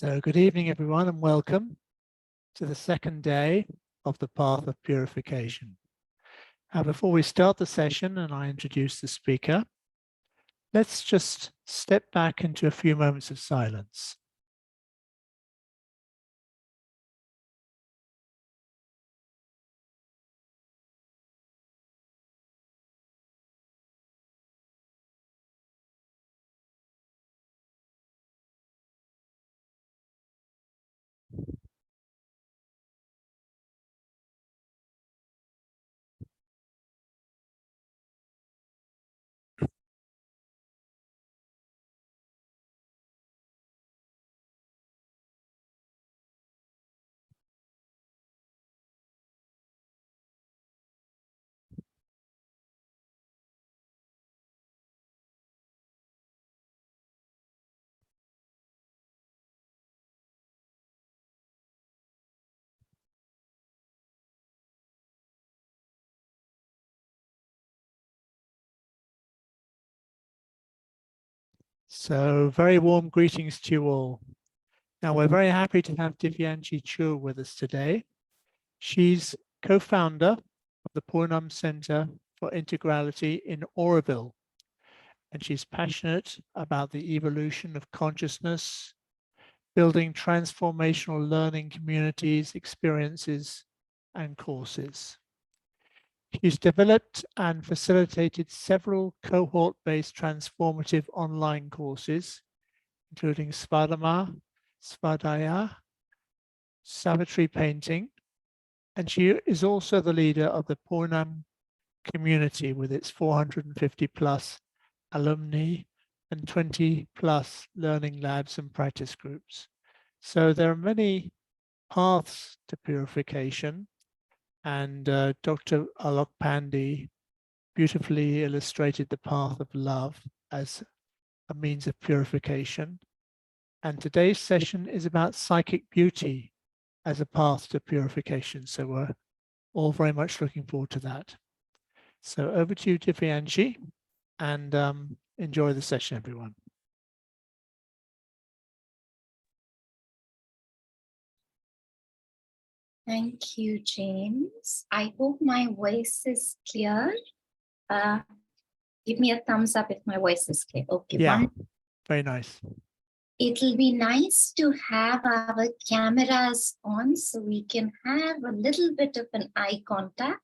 So good evening, everyone, and welcome to the second day of the Path of Purification. Now, before we start the session and I introduce the speaker, let's just step back into a few moments of silence. So very warm greetings to you all. Now, we're very happy to have Divyanshi Chugh with us today. She's co-founder of the Purnam Center for Integrality in Aurobindo, and she's passionate about the evolution of consciousness, building transformational learning communities, experiences, and courses. She's developed and facilitated several cohort-based transformative online courses, including Svadharma, Svadhyaya, Savitri painting, and she is also the leader of the Purnam community with its 450 plus alumni and 20 plus learning labs and practice groups. So there are many paths to purification, and Dr. Alok Pandey beautifully illustrated the path of love as a means of purification. And today's session is about psychic beauty as a path to purification. So we're all very much looking forward to that. So over to you, Divyanshi, and enjoy the session, everyone. Thank you, James. I hope my voice is clear. Give me a thumbs up if my voice is clear. Okay. Yeah, very nice. It'll be nice to have our cameras on so we can have a little bit of an eye contact.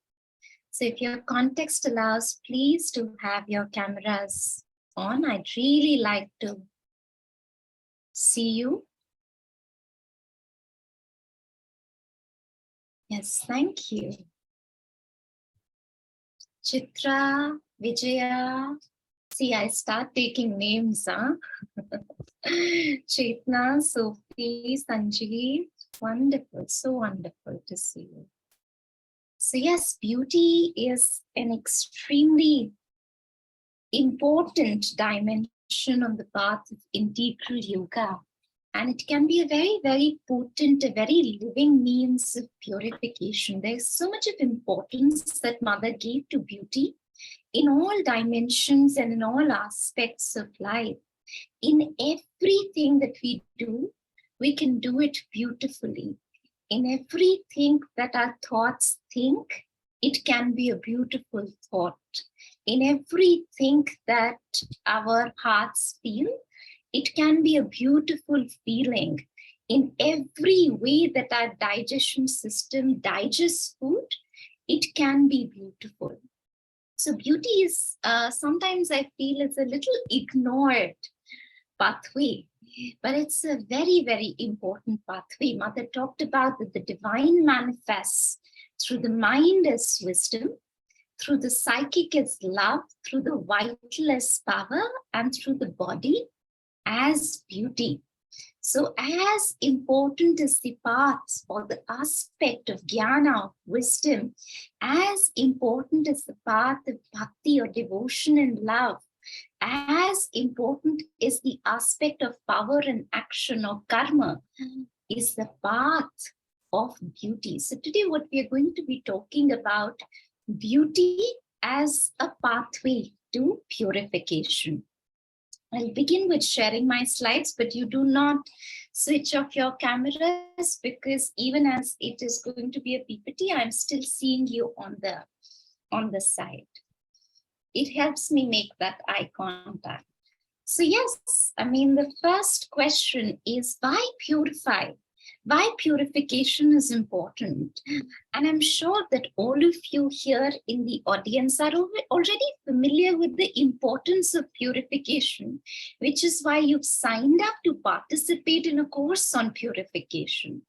So if your context allows, please to have your cameras on. I'd really like to see you. Yes, thank you. Chitra, Vijaya. See, I start taking names, huh? Chetna, Sophie, Sanjeev. Wonderful, so wonderful to see you. So yes, beauty is an extremely important dimension on the path of integral yoga. And it can be a very, very potent, a very living means of purification. There's so much of importance that Mother gave to beauty in all dimensions and in all aspects of life. In everything that we do, we can do it beautifully. In everything that our thoughts think, it can be a beautiful thought. In everything that our hearts feel, it can be a beautiful feeling. In every way that our digestion system digests food, it can be beautiful. So beauty is sometimes I feel it's a little ignored pathway, but it's a very, very important pathway. Mother talked about that the divine manifests through the mind as wisdom, through the psychic as love, through the vital as power, and through the body as beauty. So as important as the path or the aspect of jnana, wisdom, as important as the path of bhakti or devotion and love, as important is the aspect of power and action or karma, is the path of beauty. So today what we are going to be talking about, beauty as a pathway to purification. I'll begin with sharing my slides, but you do not switch off your cameras, because even as it is going to be a PPT, I'm still seeing you on the side. It helps me make that eye contact. So yes, I mean, the first question is why purify? Why purification is important? And I'm sure that all of you here in the audience are already familiar with the importance of purification, which is why you've signed up to participate in a course on purification.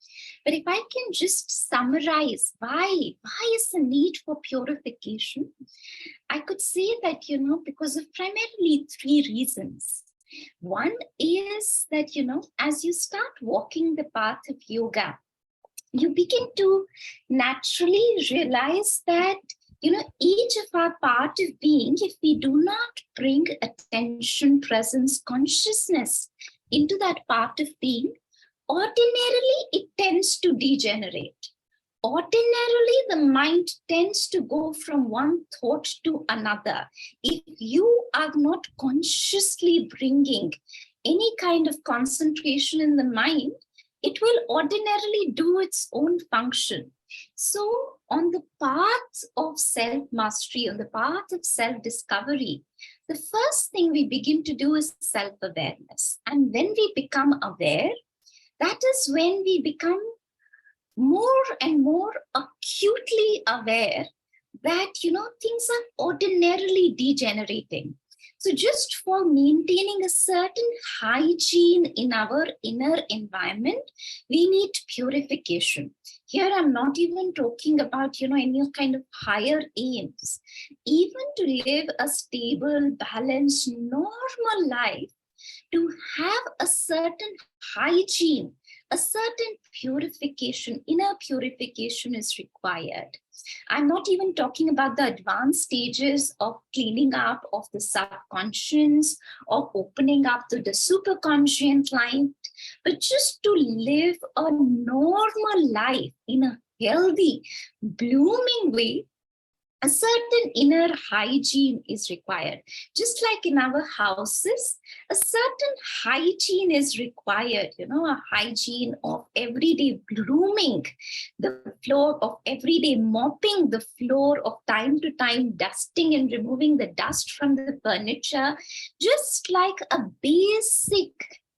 But if I can just summarize why is the need for purification? I could say that, because of primarily 3 reasons. One is that, as you start walking the path of yoga, you begin to naturally realize that, each of our part of being, if we do not bring attention, presence, consciousness into that part of being, ordinarily it tends to degenerate. Ordinarily, the mind tends to go from one thought to another. If you are not consciously bringing any kind of concentration in the mind, it will ordinarily do its own function. So on the path of self-mastery, on the path of self-discovery, the first thing we begin to do is self-awareness. And when we become aware, that is when we become more and more acutely aware that, things are ordinarily degenerating. So just for maintaining a certain hygiene in our inner environment, we need purification. Here, I'm not even talking about, any kind of higher aims. Even to live a stable, balanced, normal life, to have a certain hygiene, a certain purification, inner purification is required. I'm not even talking about the advanced stages of cleaning up of the subconscious or opening up to the superconscious light, but just to live a normal life in a healthy, blooming way. A certain inner hygiene is required. Just like in our houses, a certain hygiene is required, a hygiene of everyday grooming the floor, of everyday mopping the floor, of time to time dusting and removing the dust from the furniture, just like a basic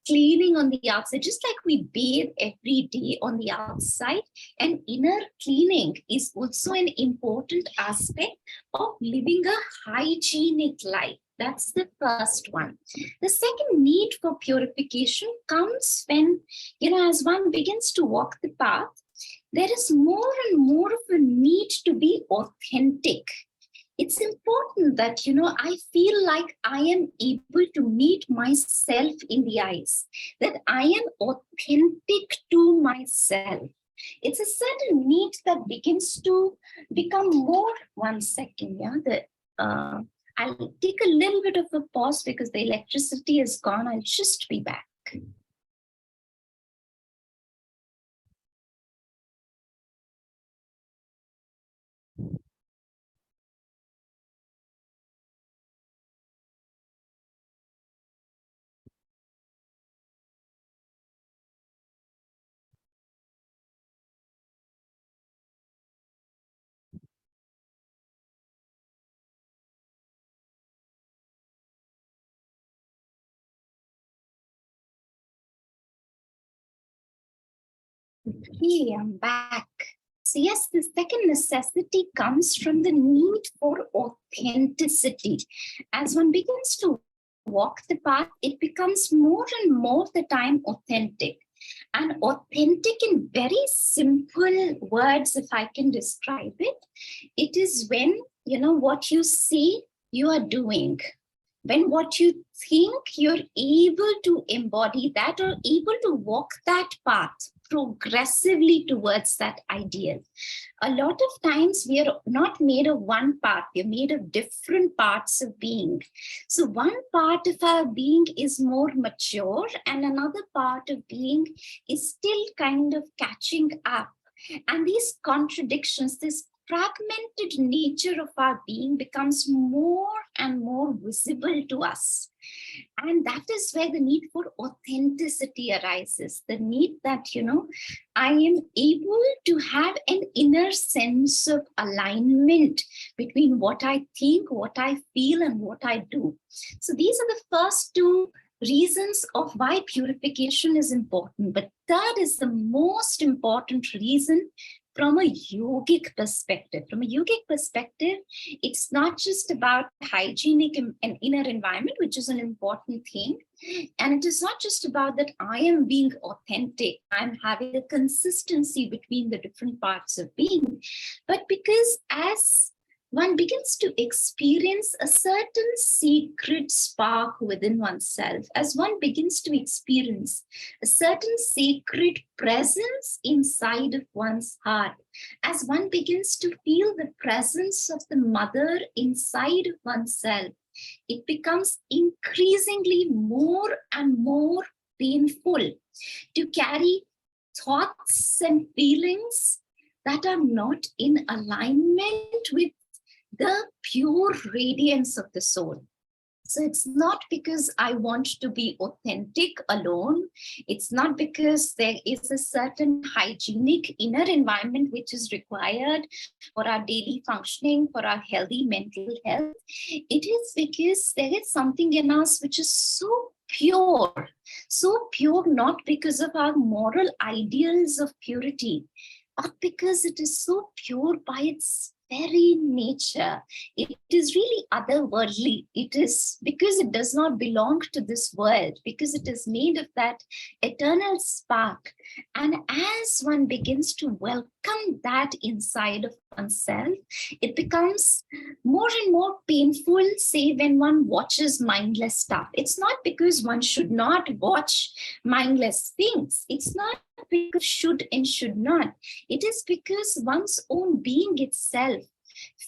cleaning on the outside, just like we bathe every day on the outside, and inner cleaning is also an important aspect of living a hygienic life. That's the first one. The second need for purification comes when, as one begins to walk the path, there is more and more of a need to be authentic. It's important that, I feel like I am able to meet myself in the eyes, that I am authentic to myself. It's a certain need that begins to become more. One second, I'll take a little bit of a pause because the electricity is gone. I'll just be back. Okay, I'm back. So yes, the second necessity comes from the need for authenticity. As one begins to walk the path, it becomes more and more the time authentic. And authentic in very simple words, if I can describe it, it is when, what you see, you are doing. When what you think, you're able to embody that or able to walk that path progressively towards that ideal. A lot of times we are not made of one part, we're made of different parts of being. So one part of our being is more mature and another part of being is still kind of catching up. And these contradictions, this fragmented nature of our being becomes more and more visible to us. And that is where the need for authenticity arises. The need that, I am able to have an inner sense of alignment between what I think, what I feel, and what I do. So these are the first two reasons of why purification is important. But third is the most important reason from a yogic perspective. From a yogic perspective, it's not just about hygienic and inner environment, which is an important thing. And it is not just about that I am being authentic, I'm having a consistency between the different parts of being, but because as one begins to experience a certain secret spark within oneself, as one begins to experience a certain sacred presence inside of one's heart, as one begins to feel the presence of the mother inside of oneself, it becomes increasingly more and more painful to carry thoughts and feelings that are not in alignment with the pure radiance of the soul. So it's not because I want to be authentic alone. It's not because there is a certain hygienic inner environment which is required for our daily functioning, for our healthy mental health. It is because there is something in us which is so pure not because of our moral ideals of purity, but because it is so pure by its very nature. It is really otherworldly. It is because it does not belong to this world, because it is made of that eternal spark. And as one begins to welcome that inside of oneself, it becomes more and more painful, say, when one watches mindless stuff. It's not because one should not watch mindless things. It's not because should and should not. It is because one's own being itself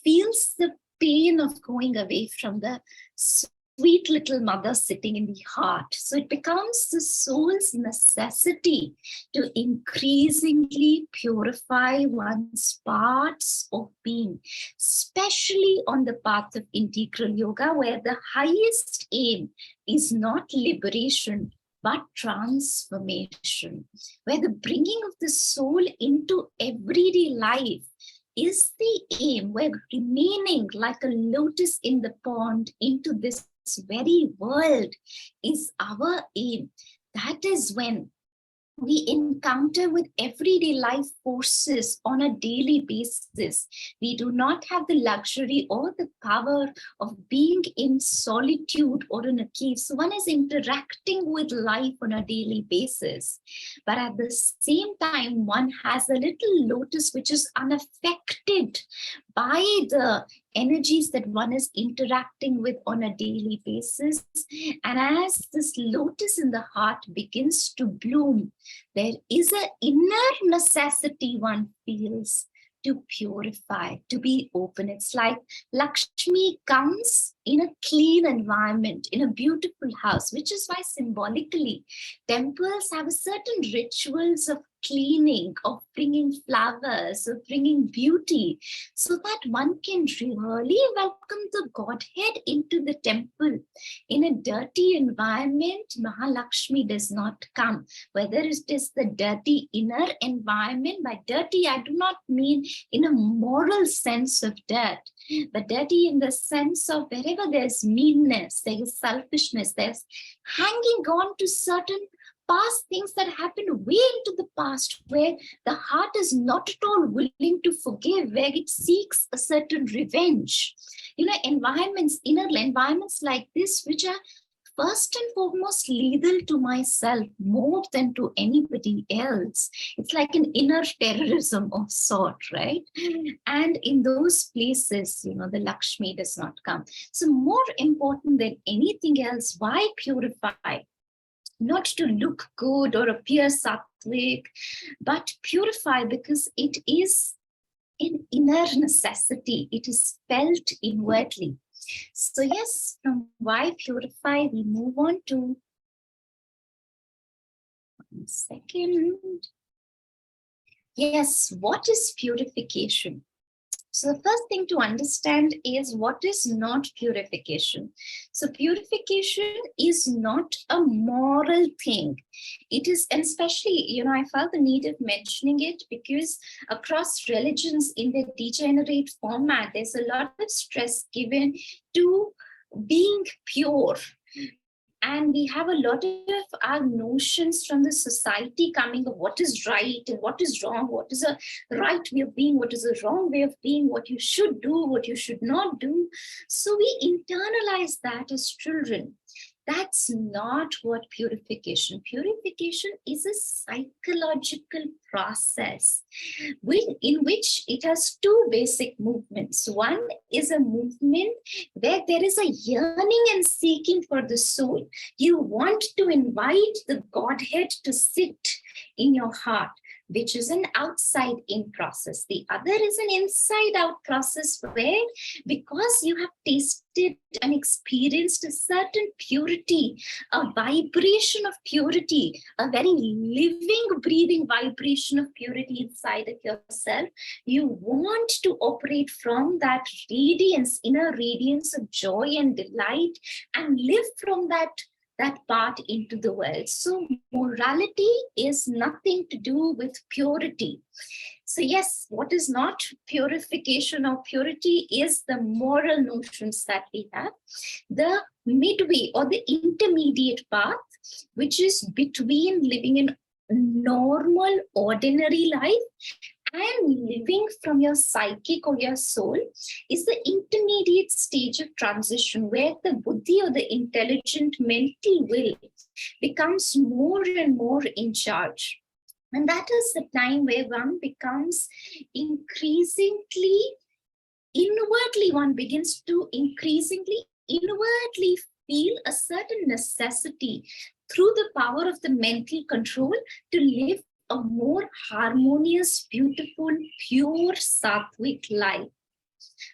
feels the pain of going away from the sweet little mother sitting in the heart. So it becomes the soul's necessity to increasingly purify one's parts of being, especially on the path of integral yoga, where the highest aim is not liberation, but transformation, where the bringing of the soul into everyday life is the aim, where remaining like a lotus in the pond into this very world is our aim. That is when we encounter with everyday life forces on a daily basis. We do not have the luxury or the power of being in solitude or in a cave. So one is interacting with life on a daily basis. But at the same time, one has a little lotus which is unaffected by the energies that one is interacting with on a daily basis. And as this lotus in the heart begins to bloom, there is an inner necessity one feels to purify, to be open. It's like Lakshmi comes in a clean environment, in a beautiful house, which is why symbolically temples have a certain rituals of cleaning, of bringing flowers, of bringing beauty, so that one can really welcome the Godhead into the temple. In a dirty environment, Mahalakshmi does not come. Whether it is the dirty inner environment, by dirty I do not mean in a moral sense of dirt, but dirty in the sense of wherever there's meanness, there is selfishness, there's hanging on to certain past things that happened way into the past, where the heart is not at all willing to forgive, where it seeks a certain revenge. Environments, inner environments like this, which are first and foremost lethal to myself more than to anybody else. It's like an inner terrorism of sort, right? And in those places, the Lakshmi does not come. So more important than anything else, why purify? Not to look good or appear sattvic, but purify because it is an inner necessity. It is felt inwardly. So yes, from why purify, we move on to 1 second. Yes, what is purification? So the first thing to understand is what is not purification. So purification is not a moral thing. It is, and especially, I felt the need of mentioning it because across religions in their degenerate format, there's a lot of stress given to being pure. And we have a lot of our notions from the society coming of what is right and what is wrong, what is a right way of being, what is a wrong way of being, what you should do, what you should not do. So we internalize that as children. That's not what purification. Purification is a psychological process in which it has two basic movements. One is a movement where there is a yearning and seeking for the soul. You want to invite the Godhead to sit in your heart, which is an outside-in process. The other is an inside-out process where, because you have tasted and experienced a certain purity, a vibration of purity, a very living, breathing vibration of purity inside of yourself, you want to operate from that radiance, inner radiance of joy and delight, and live from that part into the world. So morality is nothing to do with purity. So yes, what is not purification or purity is the moral notions that we have. The midway or the intermediate path, which is between living in normal, ordinary life and living from your psychic or your soul, is the intermediate stage of transition where the buddhi or the intelligent mental will becomes more and more in charge. And that is the time where one becomes increasingly inwardly, one begins to increasingly inwardly feel a certain necessity through the power of the mental control to live a more harmonious, beautiful, pure, sattvic life.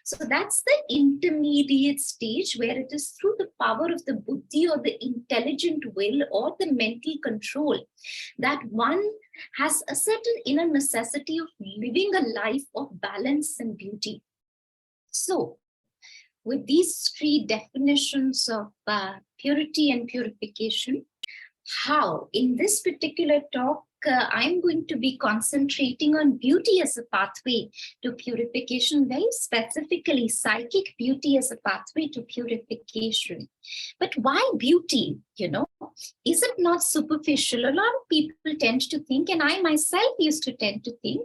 So that's the intermediate stage where it is through the power of the buddhi or the intelligent will or the mental control that one has a certain inner necessity of living a life of balance and beauty. So with these three definitions of purity and purification, how in this particular talk, I'm going to be concentrating on beauty as a pathway to purification, very specifically psychic beauty as a pathway to purification. But why beauty? Is it not superficial? A lot of people tend to think, and I myself used to tend to think,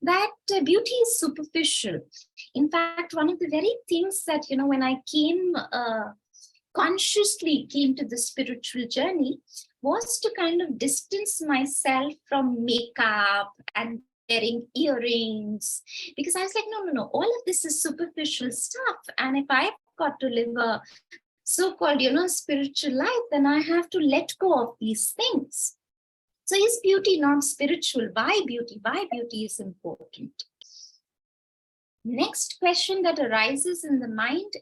that beauty is superficial. In fact, one of the very things that, when I consciously came to the spiritual journey was to kind of distance myself from makeup and wearing earrings, because I was like, no, all of this is superficial stuff. And if I've got to live a so-called, spiritual life, then I have to let go of these things. So is beauty not spiritual? Why beauty? Why beauty is important? Next question that arises in the mind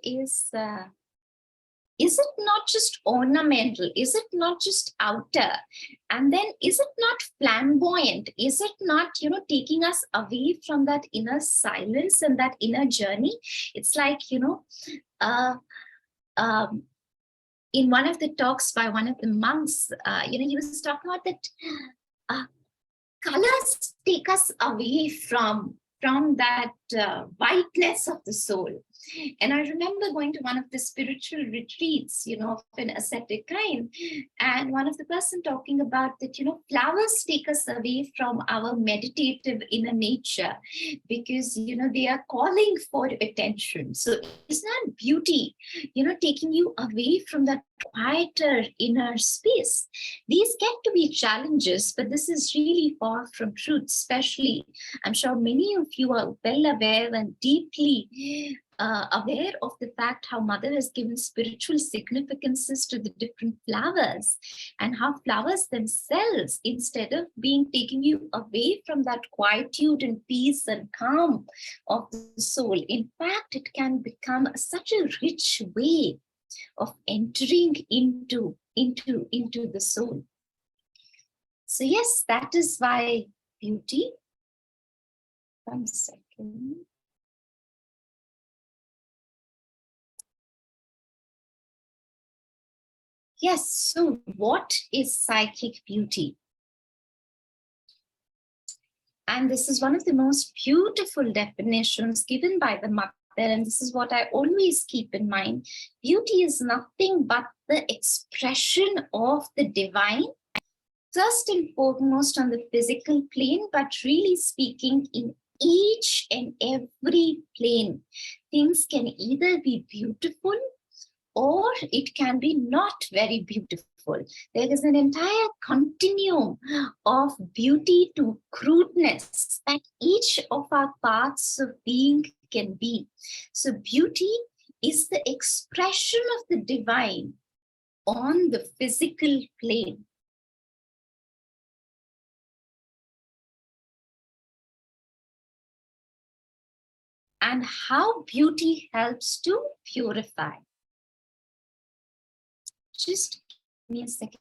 is it not just ornamental? Is it not just outer? And then is it not flamboyant? Is it not, taking us away from that inner silence and that inner journey? It's like, in one of the talks by one of the monks, he was talking about that colors take us away from that whiteness of the soul. And I remember going to one of the spiritual retreats, of an ascetic kind, and one of the person talking about that, flowers take us away from our meditative inner nature because, they are calling for attention. So it's not beauty, taking you away from that quieter inner space. These get to be challenges, but this is really far from truth, especially, I'm sure many of you are well aware and deeply aware of the fact how Mother has given spiritual significances to the different flowers, and how flowers themselves, instead of taking you away from that quietude and peace and calm of the soul, in fact, it can become such a rich way of entering into the soul. So yes, that is why beauty. 1 second. Yes, so what is psychic beauty? And this is one of the most beautiful definitions given by the mother. And this is what I always keep in mind. Beauty is nothing but the expression of the divine, first and foremost on the physical plane, but really speaking in each and every plane. Things can either be beautiful or it can be not very beautiful. There is an entire continuum of beauty to crudeness that each of our parts of being can be. So beauty is the expression of the divine on the physical plane. And how beauty helps to purify. Just give me a second.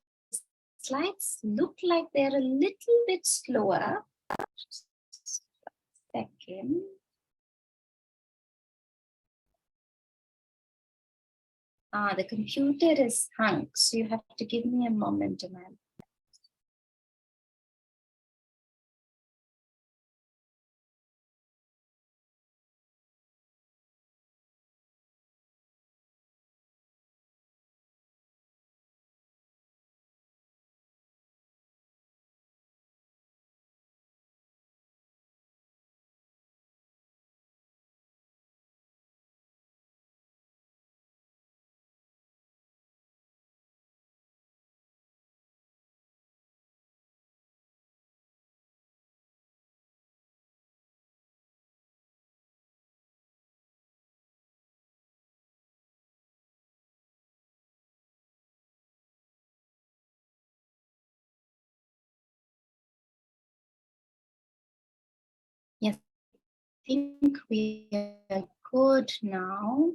Slides look like they're a little bit slower. Just a second. The computer is hung, so you have to give me a moment, ma'am. Yes, I think we are good now.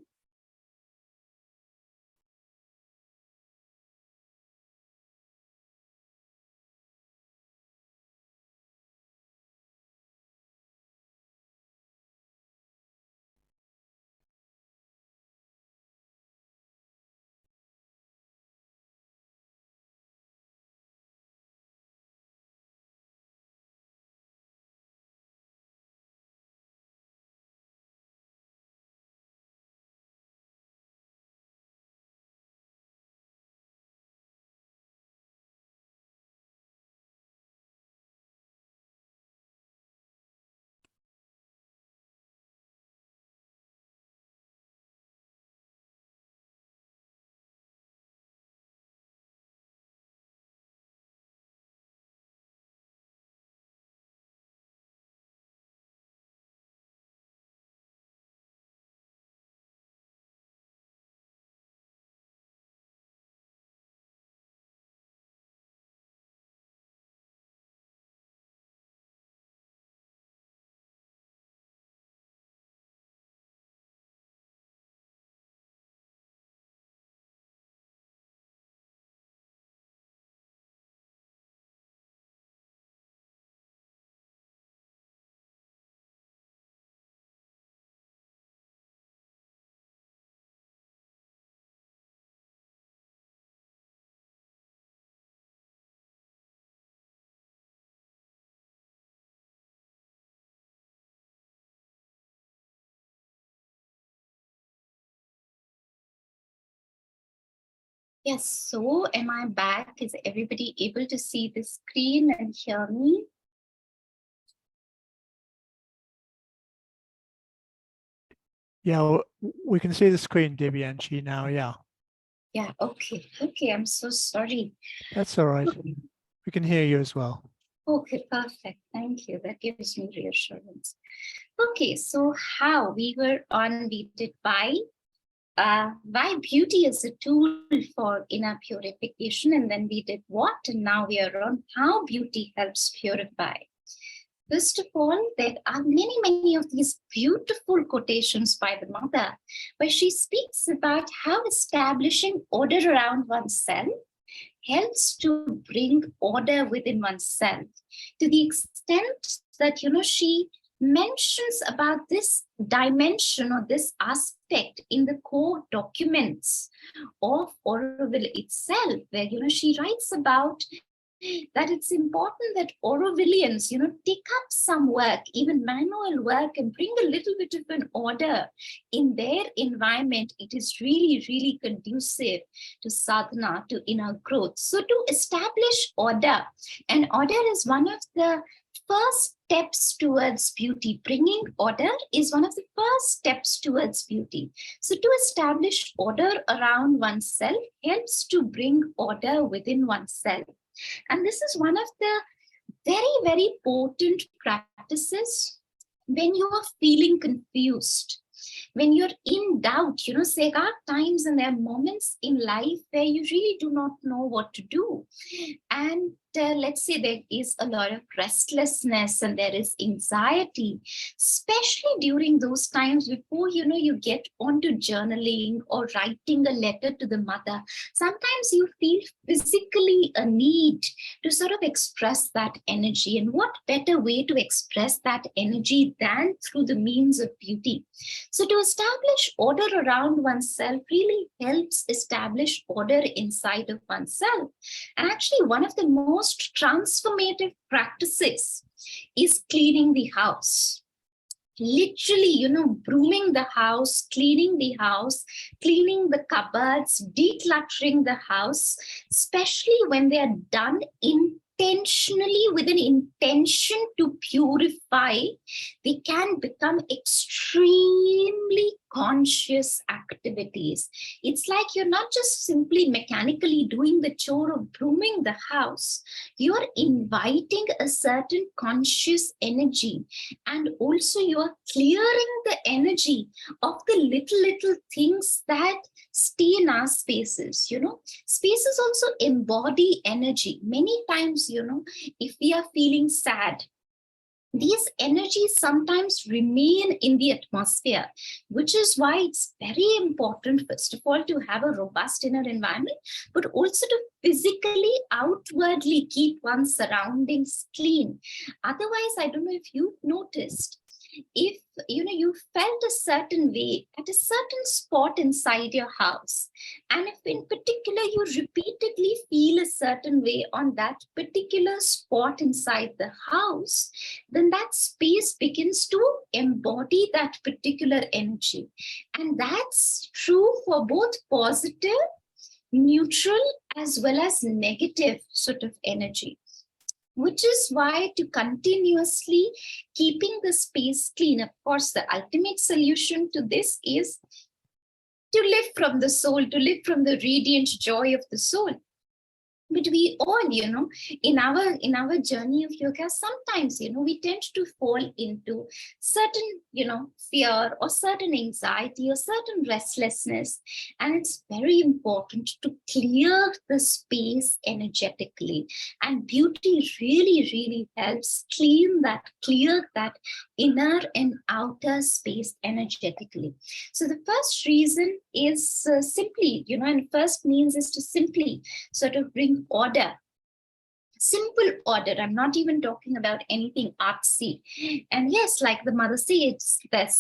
Yes, so am I back? Is everybody able to see the screen and hear me? Yeah, we can see the screen, Divyanshi, now. Yeah, Yeah, okay. Okay, I'm so sorry. that's all right. We can hear you as well. Okay, perfect. Thank you. That gives me reassurance. Okay, so how we were on, we did why beauty is a tool for inner purification, and then we did what, and now we are on how beauty helps purify. First of all, there are many, many of these beautiful quotations by the mother, where she speaks about how establishing order around oneself helps to bring order within oneself, to the extent that, she mentions about this dimension or this aspect in the core documents of Aurobindo itself, where, she writes about that it's important that Aurovillians, take up some work, even manual work, and bring a little bit of an order in their environment. It is really, really conducive to sadhana, to inner growth. So to establish order, and order is one of the first steps towards beauty. Bringing order is one of the first steps towards beauty. So to establish order around oneself helps to bring order within oneself. And this is one of the very, very potent practices when you are feeling confused, when you're in doubt. There are times and there are moments in life where you really do not know what to do. And let's say there is a lot of restlessness and there is anxiety, especially during those times before, you get onto journaling or writing a letter to the mother. Sometimes you feel physically a need to sort of express that energy. And what better way to express that energy than through the means of beauty? So to establish order around oneself really helps establish order inside of oneself. And actually, one of the most transformative practices is cleaning the house. Literally, brooming the house, cleaning the cupboards, decluttering the house, especially when they are done intentionally with an intention to purify, they can become extremely conscious activities. It's like you're not just simply mechanically doing the chore of brooming the house. You're inviting a certain conscious energy, and also you're clearing the energy of the little things that stay in our spaces. Spaces also embody energy. Many times, if we are feeling sad, these energies sometimes remain in the atmosphere, which is why it's very important, first of all, to have a robust inner environment, but also to physically, outwardly keep one's surroundings clean. Otherwise, I don't know if you've noticed, if you felt a certain way at a certain spot inside your house, and if in particular you repeatedly feel a certain way on that particular spot inside the house, then that space begins to embody that particular energy. And that's true for both positive, neutral, as well as negative sort of energy. Which is why to continuously keeping the space clean, of course, the ultimate solution to this is to live from the soul, to live from the radiant joy of the soul. But we all, in our journey of yoga, sometimes, we tend to fall into certain, fear or certain anxiety or certain restlessness. And it's very important to clear the space energetically. And beauty really, really helps clear that inner and outer space energetically. So the first reason is simply, and first means is to simply sort of bring order, simple order. I'm not even talking about anything artsy. And yes, like the mother says that,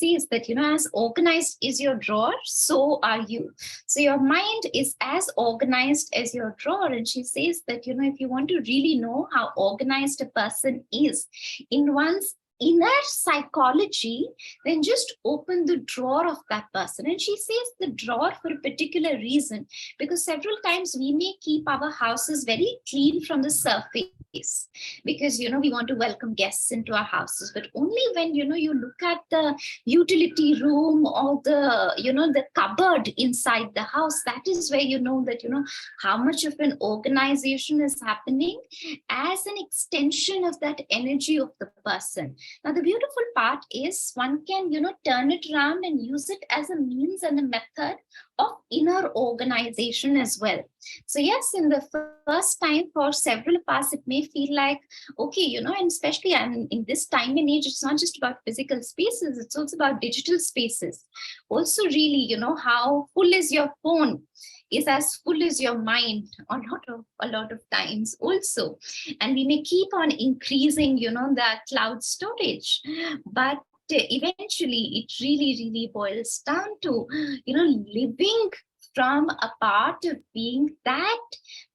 as organized is your drawer, so are you. So your mind is as organized as your drawer. And she says that, if you want to really know how organized a person is in one's inner psychology, then just open the drawer of that person. And she says the drawer for a particular reason, because several times we may keep our houses very clean from the surface, because we want to welcome guests into our houses, but only when you look at the utility room or the cupboard inside the house, that is where that how much of an organization is happening as an extension of that energy of the person. Now, the beautiful part is one can, turn it around and use it as a means and a method of inner organization as well. So yes, in the first time for several of us, it may feel like, okay, and especially in this time and age, it's not just about physical spaces, it's also about digital spaces. Also really, how full is your phone? is as full as your mind a lot of times also. And we may keep on increasing, that cloud storage, but eventually it really boils down to, living from a part of being that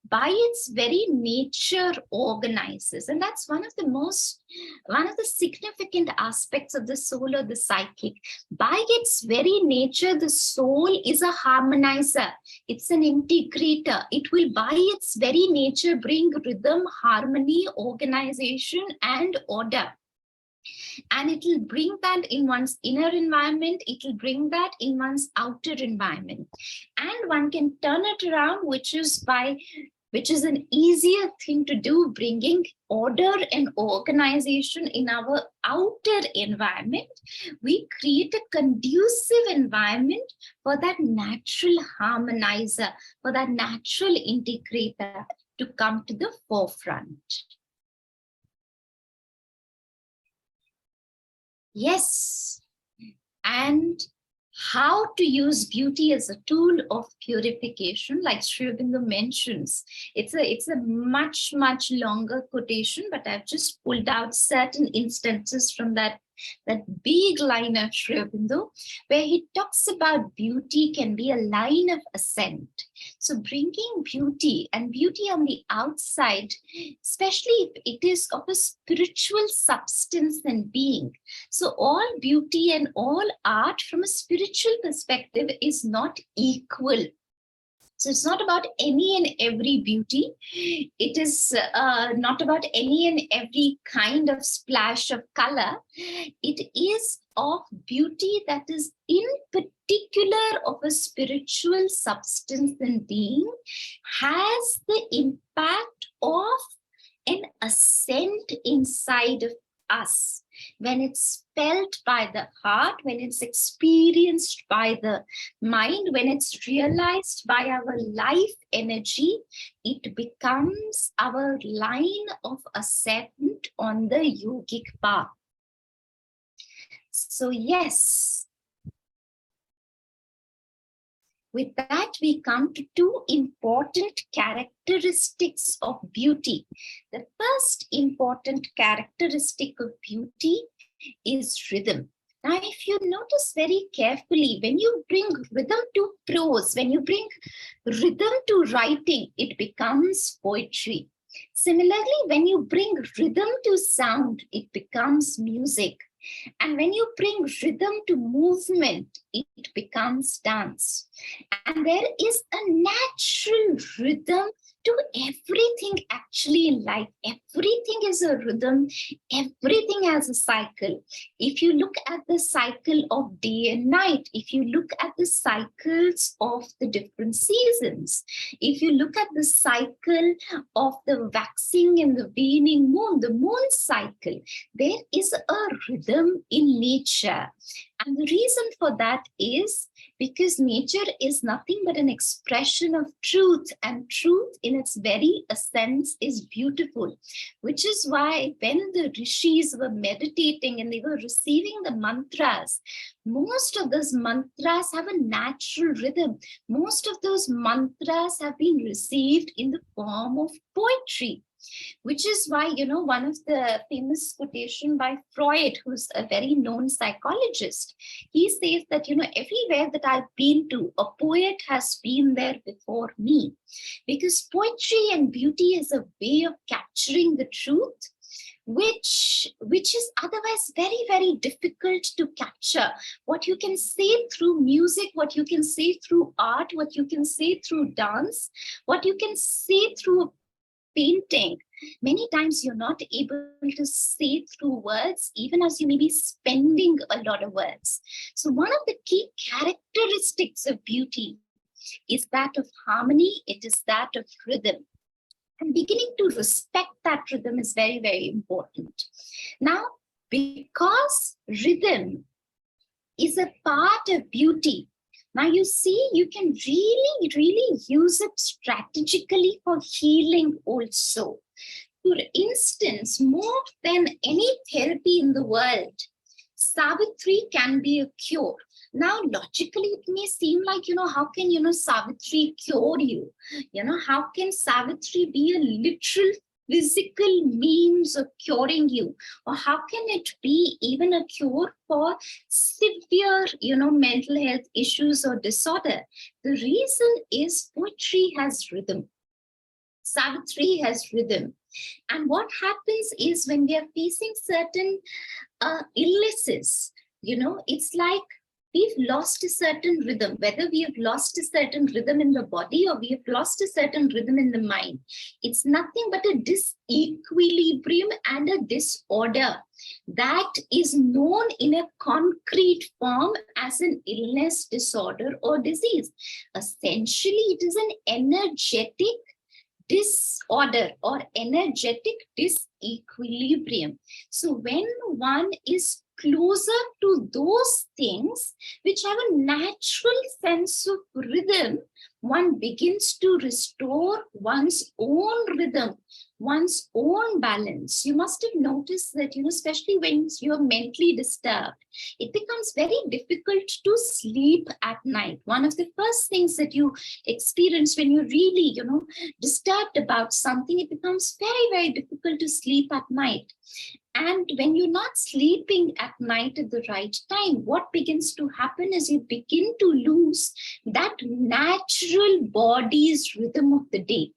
by its very nature organizes. And that's one of the significant aspects of the soul or the psychic. By its very nature, the soul is a harmonizer. It's an integrator. It will by its very nature bring rhythm, harmony, organization, and order. And it will bring that in one's inner environment. It will bring that in one's outer environment. And one can turn it around, which is an easier thing to do, bringing order and organization in our outer environment. We create a conducive environment for that natural harmonizer, for that natural integrator to come to the forefront. Yes, and how to use beauty as a tool of purification, like Sri Aurobindo mentions. It's a much longer quotation, but I've just pulled out certain instances from that big line of Sri Aurobindo, where he talks about beauty can be a line of ascent. So bringing beauty, and beauty on the outside, especially if it is of a spiritual substance and being. So all beauty and all art from a spiritual perspective is not equal. So it's not about any and every beauty. It is not about any and every kind of splash of color. It is of beauty that is in particular of a spiritual substance and being, has the impact of an ascent inside of us. When it's felt by the heart, when it's experienced by the mind, when it's realized by our life energy, it becomes our line of ascent on the yogic path. So yes, with that, we come to two important characteristics of beauty. The first important characteristic of beauty is rhythm. Now, if you notice very carefully, when you bring rhythm to prose, when you bring rhythm to writing, it becomes poetry. Similarly, when you bring rhythm to sound, it becomes music. And when you bring rhythm to movement, it becomes dance. And there is a natural rhythm to everything actually in life. Everything is a rhythm. Everything has a cycle. If you look at the cycle of day and night, if you look at the cycles of the different seasons, if you look at the cycle of the waxing and the waning moon, the moon cycle, there is a rhythm in nature. And the reason for that is because nature is nothing but an expression of truth, and truth in its very essence is beautiful, which is why when the rishis were meditating and they were receiving the mantras, most of those mantras have a natural rhythm. Most of those mantras have been received in the form of poetry. Which is why, one of the famous quotation by Freud, who's a very known psychologist, he says that, everywhere that I've been to, a poet has been there before me. Because poetry and beauty is a way of capturing the truth, which is otherwise very, very difficult to capture. What you can say through music, what you can say through art, what you can say through dance, what you can say through painting, many times you're not able to say through words, even as you may be spending a lot of words. So one of the key characteristics of beauty is that of harmony. It is that of rhythm. And beginning to respect that rhythm is very, very important. Now, because rhythm is a part of beauty, now you see, you can really use it strategically for healing also. For instance, more than any therapy in the world, Savitri can be a cure. Now, logically, it may seem like, how can, Savitri cure you? How can Savitri be a literal physical means of curing you? Or how can it be even a cure for severe, mental health issues or disorder? The reason is poetry has rhythm. Savitri has rhythm. And what happens is when we are facing certain illnesses, it's like we've lost a certain rhythm, whether we have lost a certain rhythm in the body or we have lost a certain rhythm in the mind. It's nothing but a disequilibrium and a disorder that is known in a concrete form as an illness, disorder, or disease. Essentially, it is an energetic disorder or energetic disequilibrium. So when one is closer to those things which have a natural sense of rhythm, one begins to restore one's own rhythm, one's own balance. You must have noticed that, especially when you're mentally disturbed, it becomes very difficult to sleep at night. One of the first things that you experience when you're really, disturbed about something, it becomes very, very difficult to sleep at night. And when you're not sleeping at night at the right time, what begins to happen is you begin to lose that natural body's rhythm of the day.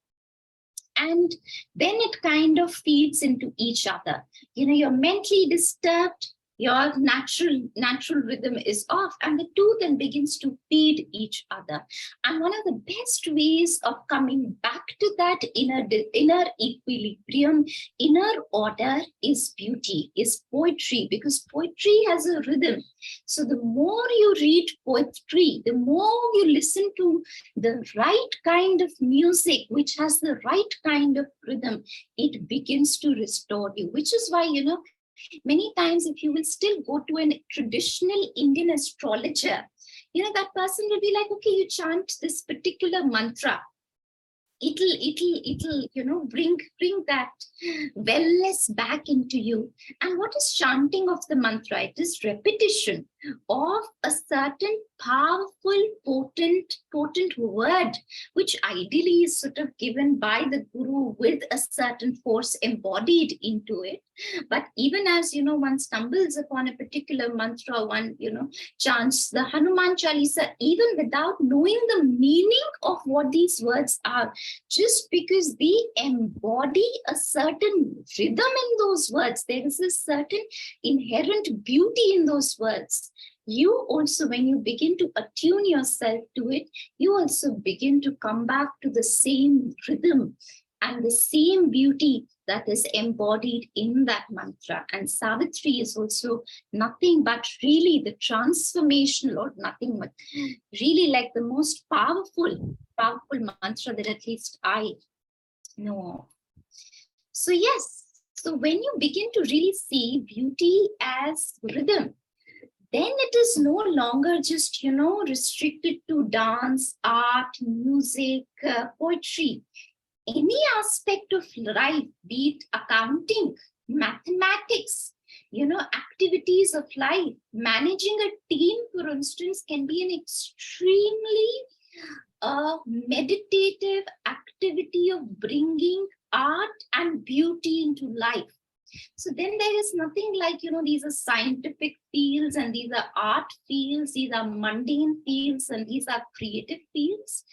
And then it kind of feeds into each other. You're mentally disturbed, your natural rhythm is off, and the two then begins to feed each other. And one of the best ways of coming back to that inner equilibrium, inner order is beauty, is poetry, because poetry has a rhythm. So the more you read poetry, the more you listen to the right kind of music, which has the right kind of rhythm, it begins to restore you, which is why, many times if you will still go to a traditional Indian astrologer, that person will be like, okay, you chant this particular mantra. It'll bring that wellness back into you. And what is chanting of the mantra? It is repetition of a certain powerful, potent word, which ideally is sort of given by the guru with a certain force embodied into it. But even as, one stumbles upon a particular mantra, one, chants the Hanuman Chalisa, even without knowing the meaning of what these words are, just because they embody a certain rhythm in those words, there is a certain inherent beauty in those words. You also, when you begin to attune yourself to it, you also begin to come back to the same rhythm and the same beauty that is embodied in that mantra. And Savitri is also nothing but really the transformational, or nothing but really like the most powerful mantra that at least I know. So yes, so when you begin to really see beauty as rhythm, then it is no longer just, restricted to dance, art, music, poetry. Any aspect of life, be it accounting, mathematics, activities of life, managing a team, for instance, can be an extremely meditative activity of bringing art and beauty into life. So then there is nothing like, these are scientific fields and these are art fields, these are mundane fields and these are creative fields.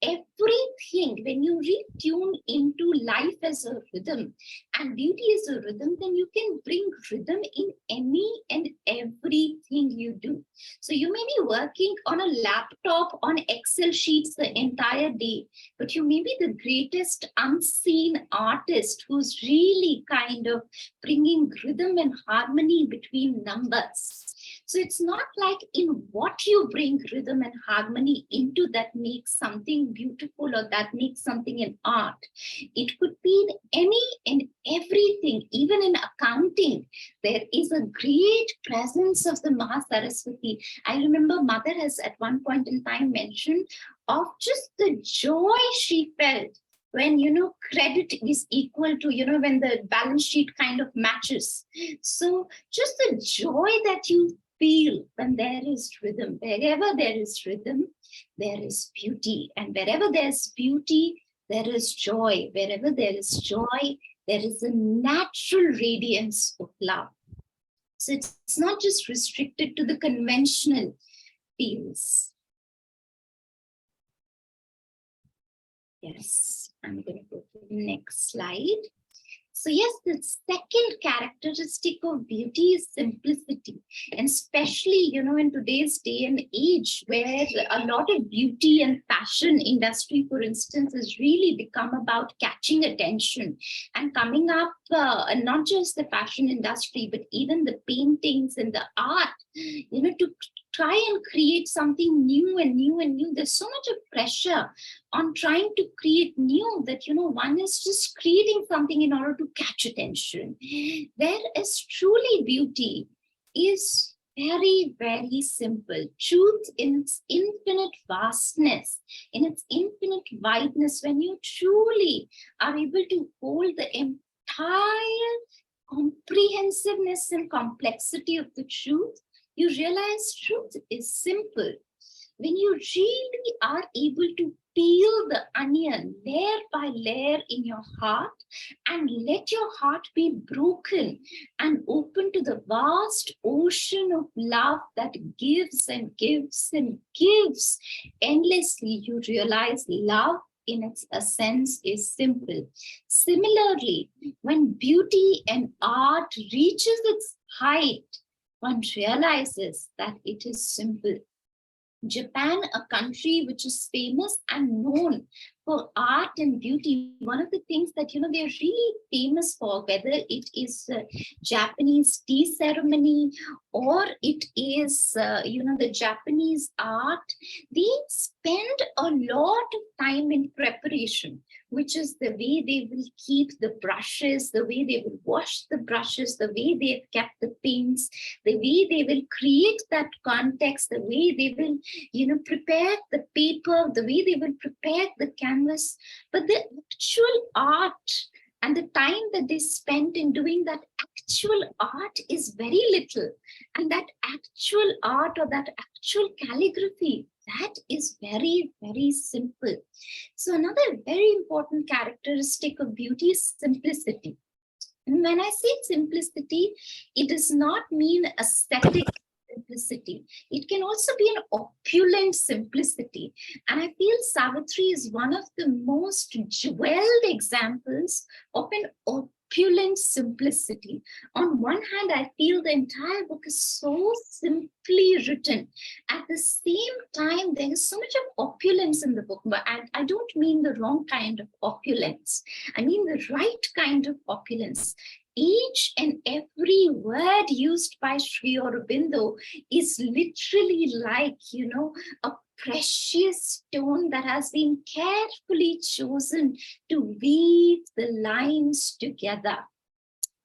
Everything, when you retune into life as a rhythm and beauty as a rhythm, then you can bring rhythm in any and everything you do. So you may be working on a laptop on Excel sheets the entire day, but you may be the greatest unseen artist who's really kind of bringing rhythm and harmony between numbers. So it's not like in what you bring rhythm and harmony into that makes something beautiful or that makes something in art. It could be in any and everything, even in accounting. There is a great presence of the Mahasaraswati. I remember Mother has at one point in time mentioned of just the joy she felt when, credit is equal to, when the balance sheet kind of matches. So just the joy that you feel when there is rhythm. Wherever there is rhythm, there is beauty. And wherever there's beauty, there is joy. Wherever there is joy, there is a natural radiance of love. So it's not just restricted to the conventional fields. Yes, I'm going to go to the next slide. So yes, the second characteristic of beauty is simplicity. And especially, in today's day and age, where a lot of beauty and fashion industry, for instance, has really become about catching attention and coming up, and not just the fashion industry, but even the paintings and the art, to try and create something new and new and new. There's so much of pressure on trying to create new that, one is just creating something in order to catch attention. Whereas truly beauty is very, very simple. Truth in its infinite vastness, in its infinite wideness, when you truly are able to hold the entire comprehensiveness and complexity of the truth, you realize truth is simple. When you really are able to peel the onion layer by layer in your heart and let your heart be broken and open to the vast ocean of love that gives and gives and gives endlessly, you realize love in its essence is simple. Similarly, when beauty and art reaches its height, one realizes that it is simple. Japan, a country which is famous and known for art and beauty, one of the things that, they're really famous for, whether it is Japanese tea ceremony or it is, the Japanese art, they spend a lot of time in preparation, which is the way they will keep the brushes, the way they will wash the brushes, the way they've kept the paints, the way they will create that context, the way they will, prepare the paper, the way they will prepare the canvas. But the actual art and the time that they spent in doing that actual art is very little. And that actual art or that actual calligraphy, that is very, very simple. So another very important characteristic of beauty is simplicity. And when I say simplicity, it does not mean aesthetic simplicity. It can also be an opulent simplicity. And I feel Savitri is one of the most jeweled examples of an opulent simplicity. On one hand, I feel the entire book is so simply written. At the same time, there is so much of opulence in the book, but I don't mean the wrong kind of opulence. I mean the right kind of opulence. Each and every word used by Sri Aurobindo is literally like, a precious stone that has been carefully chosen to weave the lines together.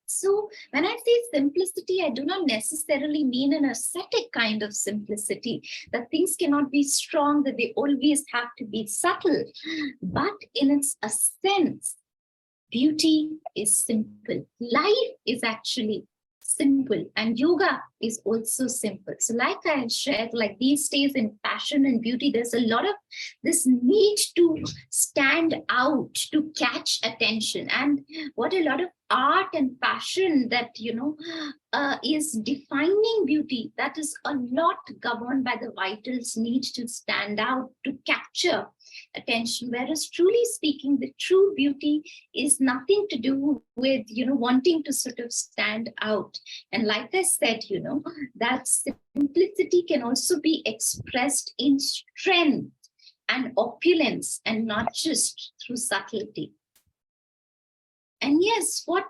So when I say simplicity, I do not necessarily mean an ascetic kind of simplicity, that things cannot be strong, that they always have to be subtle. But in its essence, beauty is simple. Life is actually simple, and yoga is also simple. So like I had shared, like these days in fashion and beauty, there's a lot of this need to stand out, to catch attention. And what a lot of art and fashion that, is defining beauty, that is a lot governed by the vitals need to stand out, to capture attention. Whereas truly speaking, the true beauty is nothing to do with, wanting to sort of stand out. And like I said, that simplicity can also be expressed in strength and opulence and not just through subtlety. And yes, what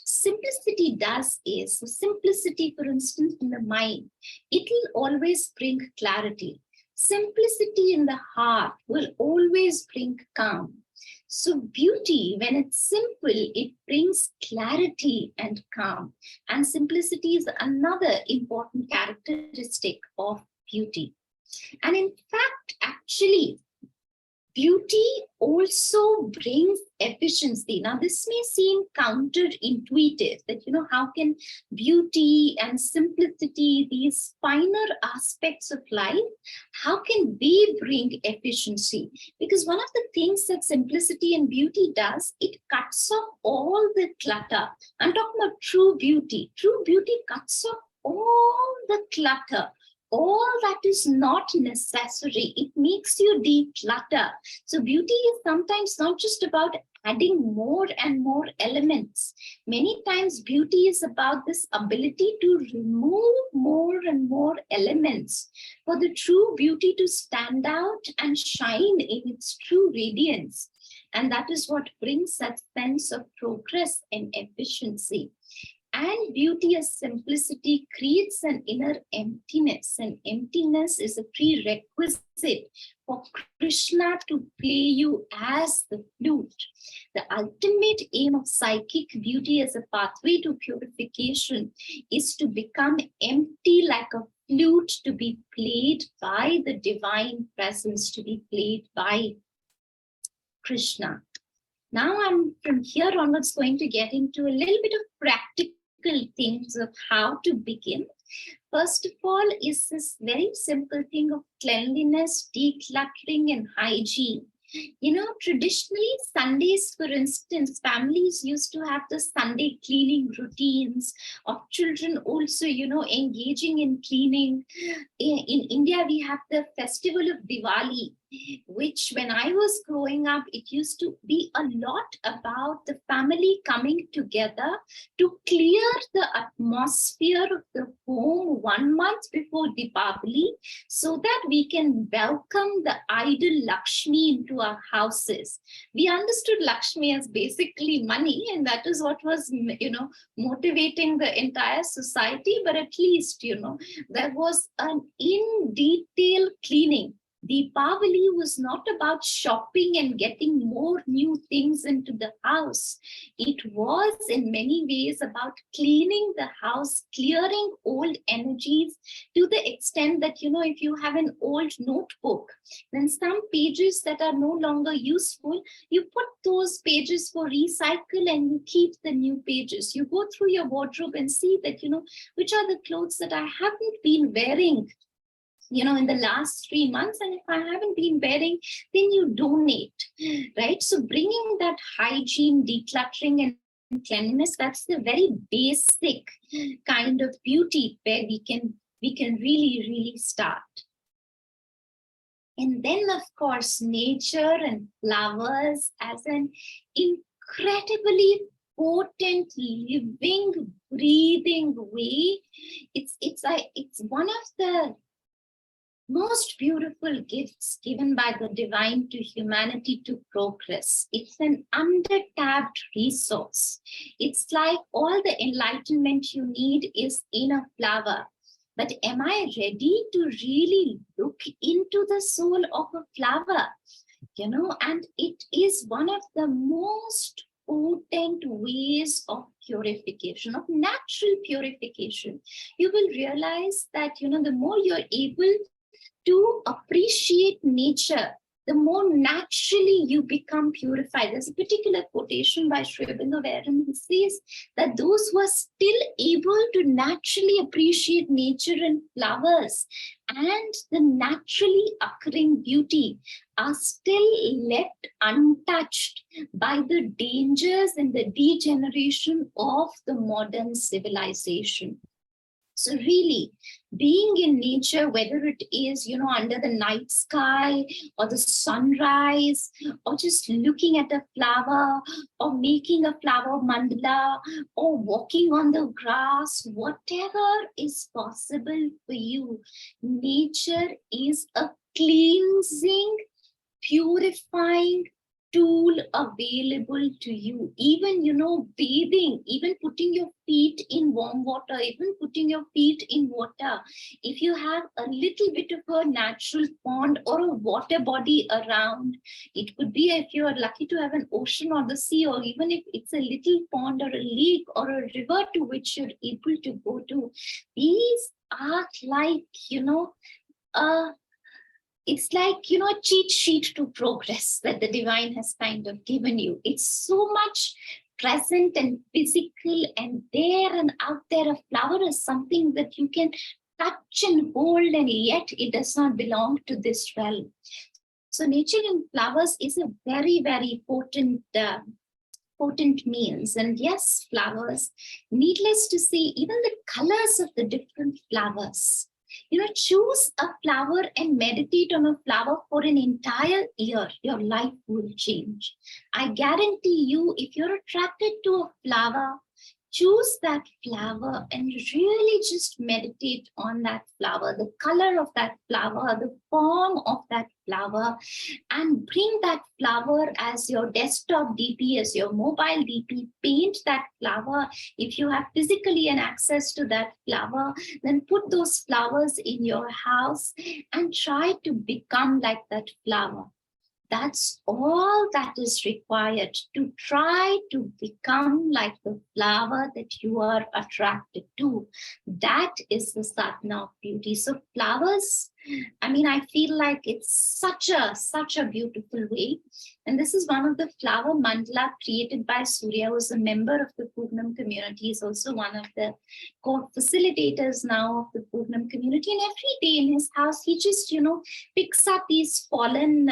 simplicity does is, simplicity, for instance, in the mind, it will always bring clarity. Simplicity in the heart will always bring calm. So beauty, when it's simple, it brings clarity and calm. And simplicity is another important characteristic of beauty. And in fact, actually, Beauty also brings efficiency. Now, this may seem counterintuitive that, how can beauty and simplicity, these finer aspects of life, how can they bring efficiency? Because one of the things that simplicity and beauty does, it cuts off all the clutter. I'm talking about true beauty. True beauty cuts off all the clutter, all that is not necessary. It makes you declutter. So beauty is sometimes not just about adding more and more elements. Many times beauty is about this ability to remove more and more elements for the true beauty to stand out and shine in its true radiance. And that is what brings that sense of progress and efficiency. And beauty as simplicity creates an inner emptiness, and emptiness is a prerequisite for Krishna to play you as the flute. The ultimate aim of psychic beauty as a pathway to purification is to become empty like a flute, to be played by the divine presence, to be played by Krishna. Now I'm from here onwards going to get into a little bit of practical things of how to begin. First of all is this very simple thing of cleanliness, decluttering, and hygiene. Traditionally, Sundays, for instance, families used to have the Sunday cleaning routines of children also, engaging in cleaning. In India, we have the festival of Diwali, which when I was growing up, it used to be a lot about the family coming together to clear the atmosphere of the home 1 month before Diwali, so that we can welcome the idol Lakshmi into our houses. We understood Lakshmi as basically money, and that is what was, motivating the entire society. But at least, there was an in detail cleaning. Deepavali was not about shopping and getting more new things into the house. It was in many ways about cleaning the house, clearing old energies to the extent that, if you have an old notebook, then some pages that are no longer useful, you put those pages for recycle and you keep the new pages. You go through your wardrobe and see that, which are the clothes that I haven't been wearing in the last 3 months, and if I haven't been wearing, then you donate, right? So bringing that hygiene, decluttering, and cleanliness, that's the very basic kind of beauty where we can really, really start. And then, of course, nature and flowers as an incredibly potent, living, breathing way. It's one of the most beautiful gifts given by the divine to humanity to progress. It's an under-tapped resource. It's like all the enlightenment you need is in a flower. But am I ready to really look into the soul of a flower? And it is one of the most potent ways of purification, of natural purification. You will realize that, the more you're able to appreciate nature, the more naturally you become purified. There's a particular quotation by Aurobindo wherein he says that those who are still able to naturally appreciate nature and flowers and the naturally occurring beauty are still left untouched by the dangers and the degeneration of the modern civilization. So really, being in nature, whether it is, under the night sky or the sunrise, or just looking at a flower or making a flower mandala or walking on the grass, whatever is possible for you, nature is a cleansing, purifying tool available to you. Even, bathing, even putting your feet in warm water, even putting your feet in water. If you have a little bit of a natural pond or a water body around, it could be if you are lucky to have an ocean or the sea, or even if it's a little pond or a lake or a river to which you're able to go to. These are like, it's like, you know, a cheat sheet to progress that the divine has kind of given you. It's so much present and physical and there and out there. A flower is something that you can touch and hold, and yet it does not belong to this realm. So nature in flowers is a very, very potent means. And yes, flowers, needless to say, even the colors of the different flowers. You know, choose a flower and meditate on a flower for an entire year. Your life will change. I guarantee you, if you're attracted to a flower, choose that flower and really just meditate on that flower, the color of that flower, the form of that flower, and bring that flower as your desktop DP, as your mobile DP. Paint that flower. If you have physically an access to that flower, then put those flowers in your house and try to become like that flower. That's all that is required, to try to become like the flower that you are attracted to. That is the sadhana of beauty. So flowers, I mean, I feel like it's such a beautiful way. And this is one of the flower mandala created by Surya, who is a member of the Purnam community. He's also one of the co-facilitators now of the Purnam community. And every day in his house, he just, you know, picks up these fallen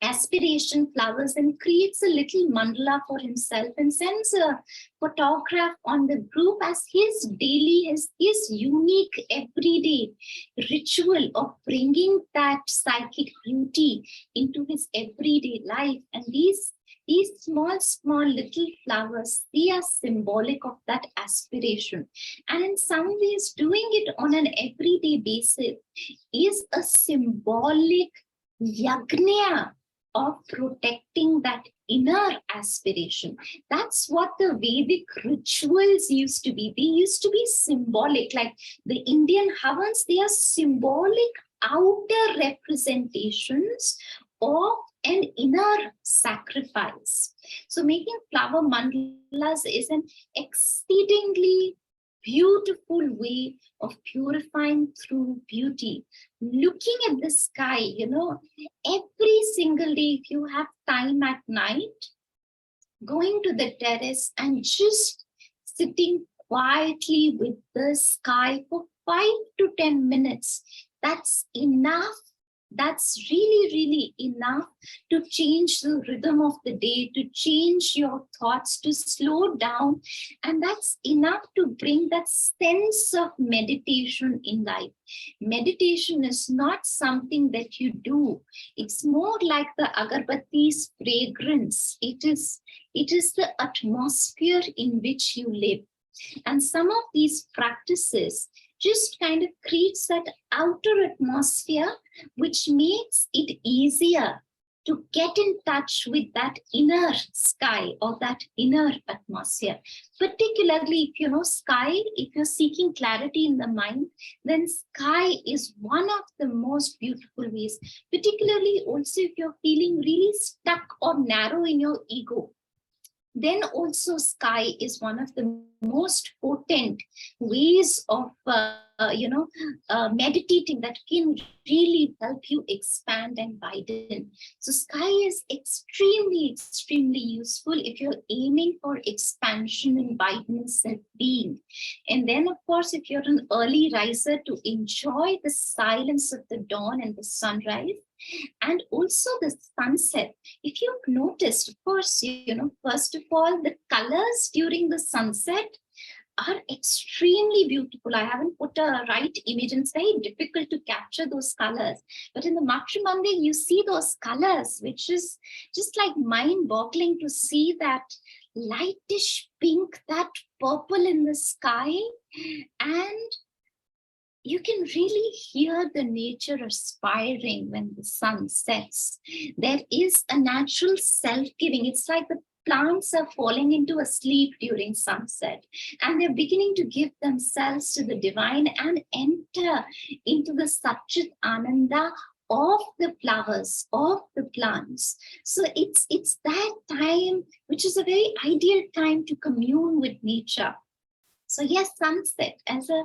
aspiration flowers and creates a little mandala for himself and sends a photograph on the group as his daily, his unique everyday ritual of bringing that psychic beauty into his everyday life. And these small little flowers, they are symbolic of that aspiration. And in some ways, doing it on an everyday basis is a symbolic yagna of protecting that inner aspiration. That's what the Vedic rituals used to be. They used to be symbolic, like the Indian havans, they are symbolic outer representations of an inner sacrifice. So making flower mandalas is an exceedingly beautiful way of purifying through beauty. Looking at the sky, you know, every single day, if you have time at night, going to the terrace and just sitting quietly with the sky for 5 to 10 minutes, that's enough. That's really enough to change the rhythm of the day, to change your thoughts, to slow down. And that's enough to bring that sense of meditation in life. Meditation is not something that you do. It's more like the agarbatti's fragrance. It is the atmosphere in which you live. And some of these practices just kind of creates that outer atmosphere, which makes it easier to get in touch with that inner sky or that inner atmosphere. Particularly if you know sky, if you're seeking clarity in the mind, then sky is one of the most beautiful ways. Particularly also if you're feeling really stuck or narrow in your ego, then also sky is one of the most potent ways of meditating that can really help you expand and widen. So sky is extremely useful if you're aiming for expansion and wideness of being. And then of course, if you're an early riser, to enjoy the silence of the dawn and the sunrise, and also the sunset. If you've noticed, of course, you know, first of all, the colors during the sunset are extremely beautiful. I haven't put a right image, and it's very difficult to capture those colors. But in the Matrimande, you see those colors, which is just like mind-boggling to see that lightish pink, that purple in the sky, and you can really hear the nature aspiring when the sun sets. There is a natural self-giving. It's like the plants are falling into a sleep during sunset, and they're beginning to give themselves to the divine and enter into the Satchit Ananda of the flowers, of the plants. So it's that time, which is a very ideal time to commune with nature. So yes, sunset as a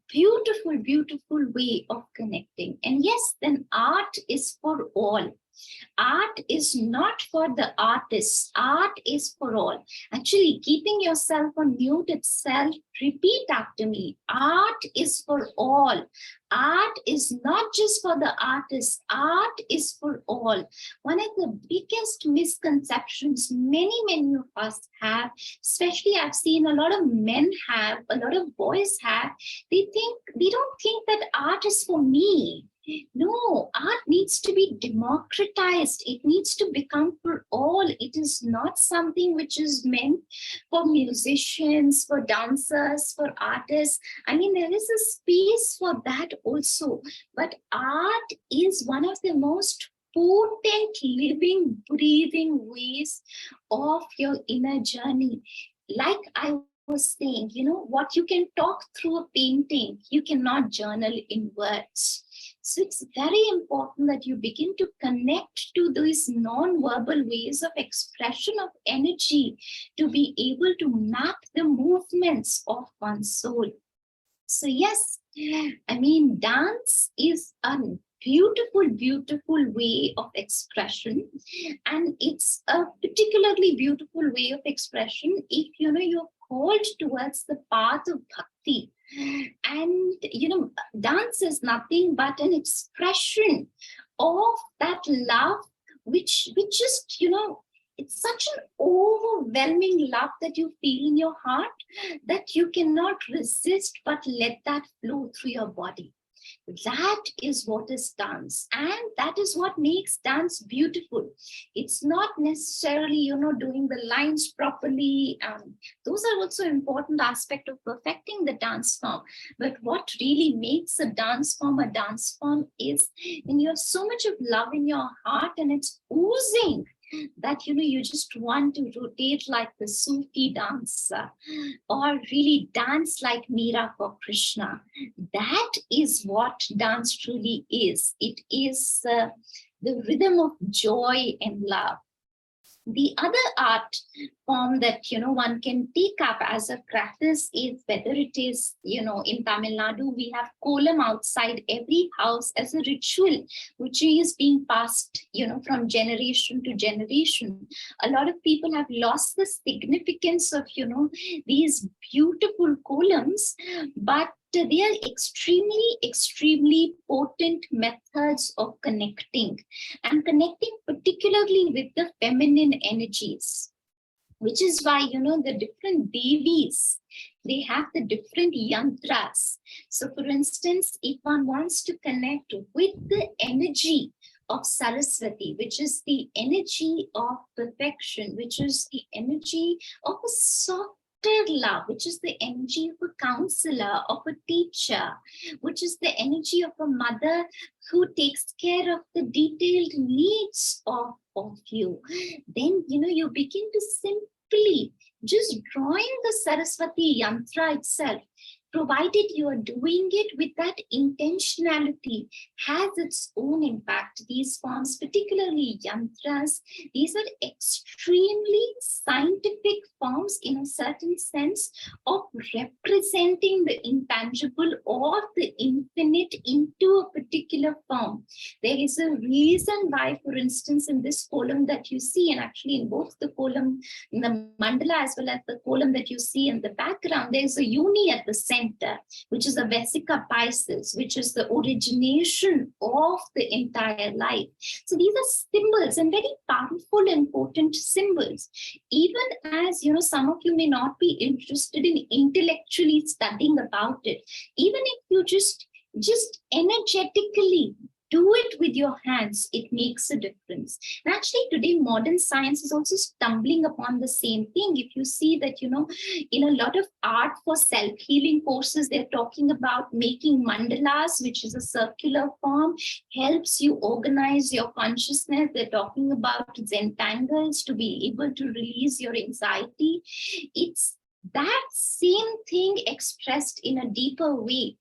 beautiful, beautiful way of connecting. And yes, then art is for all. Art is not for the artists. Art is for all. Actually, keeping yourself on mute itself, repeat after me. Art is for all. Art is not just for the artists. Art is for all. One of the biggest misconceptions many of us have, especially I've seen a lot of men have, a lot of boys have, they don't think that art is for me. No, art needs to be democratized. It needs to become for all. It is not something which is meant for musicians, for dancers, for artists. I mean, there is a space for that also. But art is one of the most potent, living, breathing ways of your inner journey. Like I was saying, what you can talk through a painting, you cannot journal in words. So it's very important that you begin to connect to these non-verbal ways of expression of energy to be able to map the movements of one's soul. So yes, I mean, dance is a beautiful, beautiful way of expression. And it's a particularly beautiful way of expression if, you're called towards the path of bhakti. And, dance is nothing but an expression of that love, which just, it's such an overwhelming love that you feel in your heart that you cannot resist but let that flow through your body. That is what is dance, and that is what makes dance beautiful. It's not necessarily, doing the lines properly. Those are also important aspect of perfecting the dance form. But what really makes a dance form is when you have so much of love in your heart and it's oozing that you just want to rotate like the Sufi dancer or really dance like Meera for Krishna. That is what dance truly is. It is the rhythm of joy and love. The other art form that one can take up as a practice is whether it is in Tamil Nadu we have kolam outside every house as a ritual which is being passed from generation to generation. A lot of people have lost the significance of these beautiful kolams, but they are extremely potent methods of connecting, and connecting particularly with the feminine energies, which is why the different devis, they have the different yantras. So for instance, if one wants to connect with the energy of Saraswati, which is the energy of perfection, which is the energy of a soft love, which is the energy of a counselor, of a teacher, which is the energy of a mother who takes care of the detailed needs of you, then you begin to simply just drawing the Saraswati yantra itself, provided you are doing it with that intentionality, has its own impact. These forms, particularly yantras, these are extremely scientific forms in a certain sense of representing the intangible or the infinite into a particular form. There is a reason why, for instance, in this column that you see, and actually in both the column, in the mandala as well as the column that you see in the background, there is a uni at the center, which is a Vesica Pisces, which is the origination of the entire life. So these are symbols and very powerful and potent symbols. Even as some of you may not be interested in intellectually studying about it, even if you just energetically do it with your hands, it makes a difference. And actually today modern science is also stumbling upon the same thing. If you see that in a lot of art for self-healing courses, they're talking about making mandalas, which is a circular form, helps you organize your consciousness. They're talking about zentangles to be able to release your anxiety. It's that same thing expressed in a deeper way.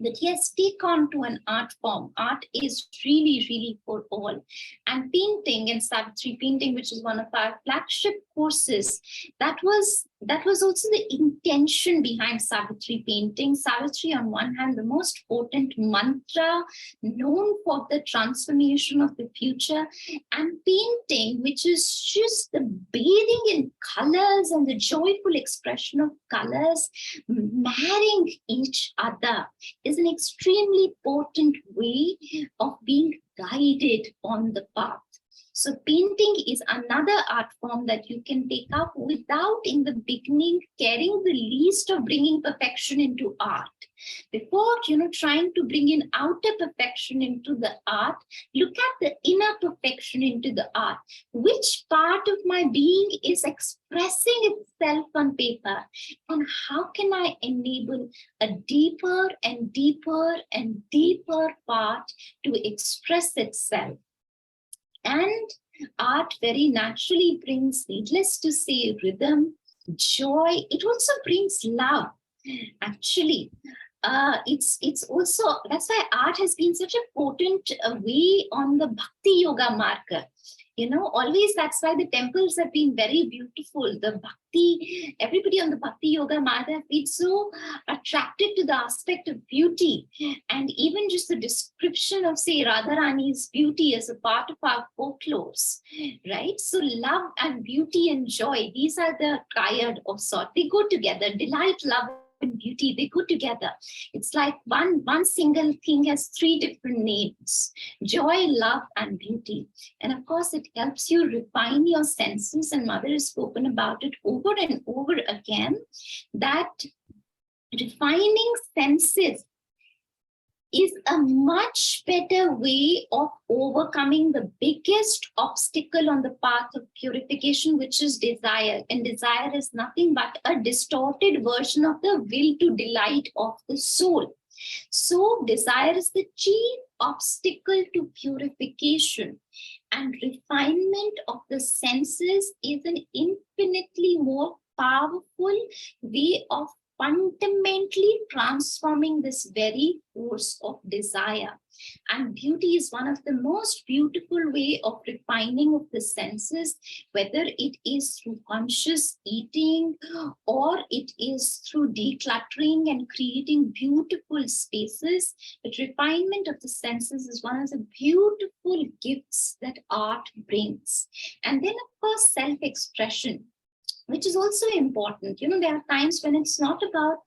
But yes, take on to an art form. Art is really for all. And painting and Savitri painting, which is one of our flagship courses, that was that was also the intention behind Savitri painting. Savitri, on one hand, the most potent mantra known for the transformation of the future, and painting, which is just the bathing in colors and the joyful expression of colors, marrying each other, is an extremely potent way of being guided on the path. So painting is another art form that you can take up without in the beginning caring the least of bringing perfection into art. Before, trying to bring in outer perfection into the art, look at the inner perfection into the art. Which part of my being is expressing itself on paper? And how can I enable a deeper and deeper and deeper part to express itself? And art very naturally brings, needless to say, rhythm, joy. It also brings love. Actually, it's also, that's why art has been such a potent way on the Bhakti Yoga marker. Always that's why the temples have been very beautiful. The Bhakti, everybody on the Bhakti Yoga marker have been so attracted to the aspect of beauty. And even just the description of, say, Radharani's beauty as a part of our folklores, right? So love and beauty and joy, these are the triad of sort. They go together. Delight, love, and beauty, they go together. It's like one single thing has three different names: joy, love, and beauty. And of course, it helps you refine your senses, and Mother has spoken about it over and over again, that refining senses is a much better way of overcoming the biggest obstacle on the path of purification, which is desire. And desire is nothing but a distorted version of the will to delight of the soul. So desire is the chief obstacle to purification, and refinement of the senses is an infinitely more powerful way of fundamentally transforming this very force of desire. And beauty is one of the most beautiful way of refining of the senses, whether it is through conscious eating or it is through decluttering and creating beautiful spaces. But refinement of the senses is one of the beautiful gifts that art brings. And then, of course, self-expression, which is also important. There are times when it's not about,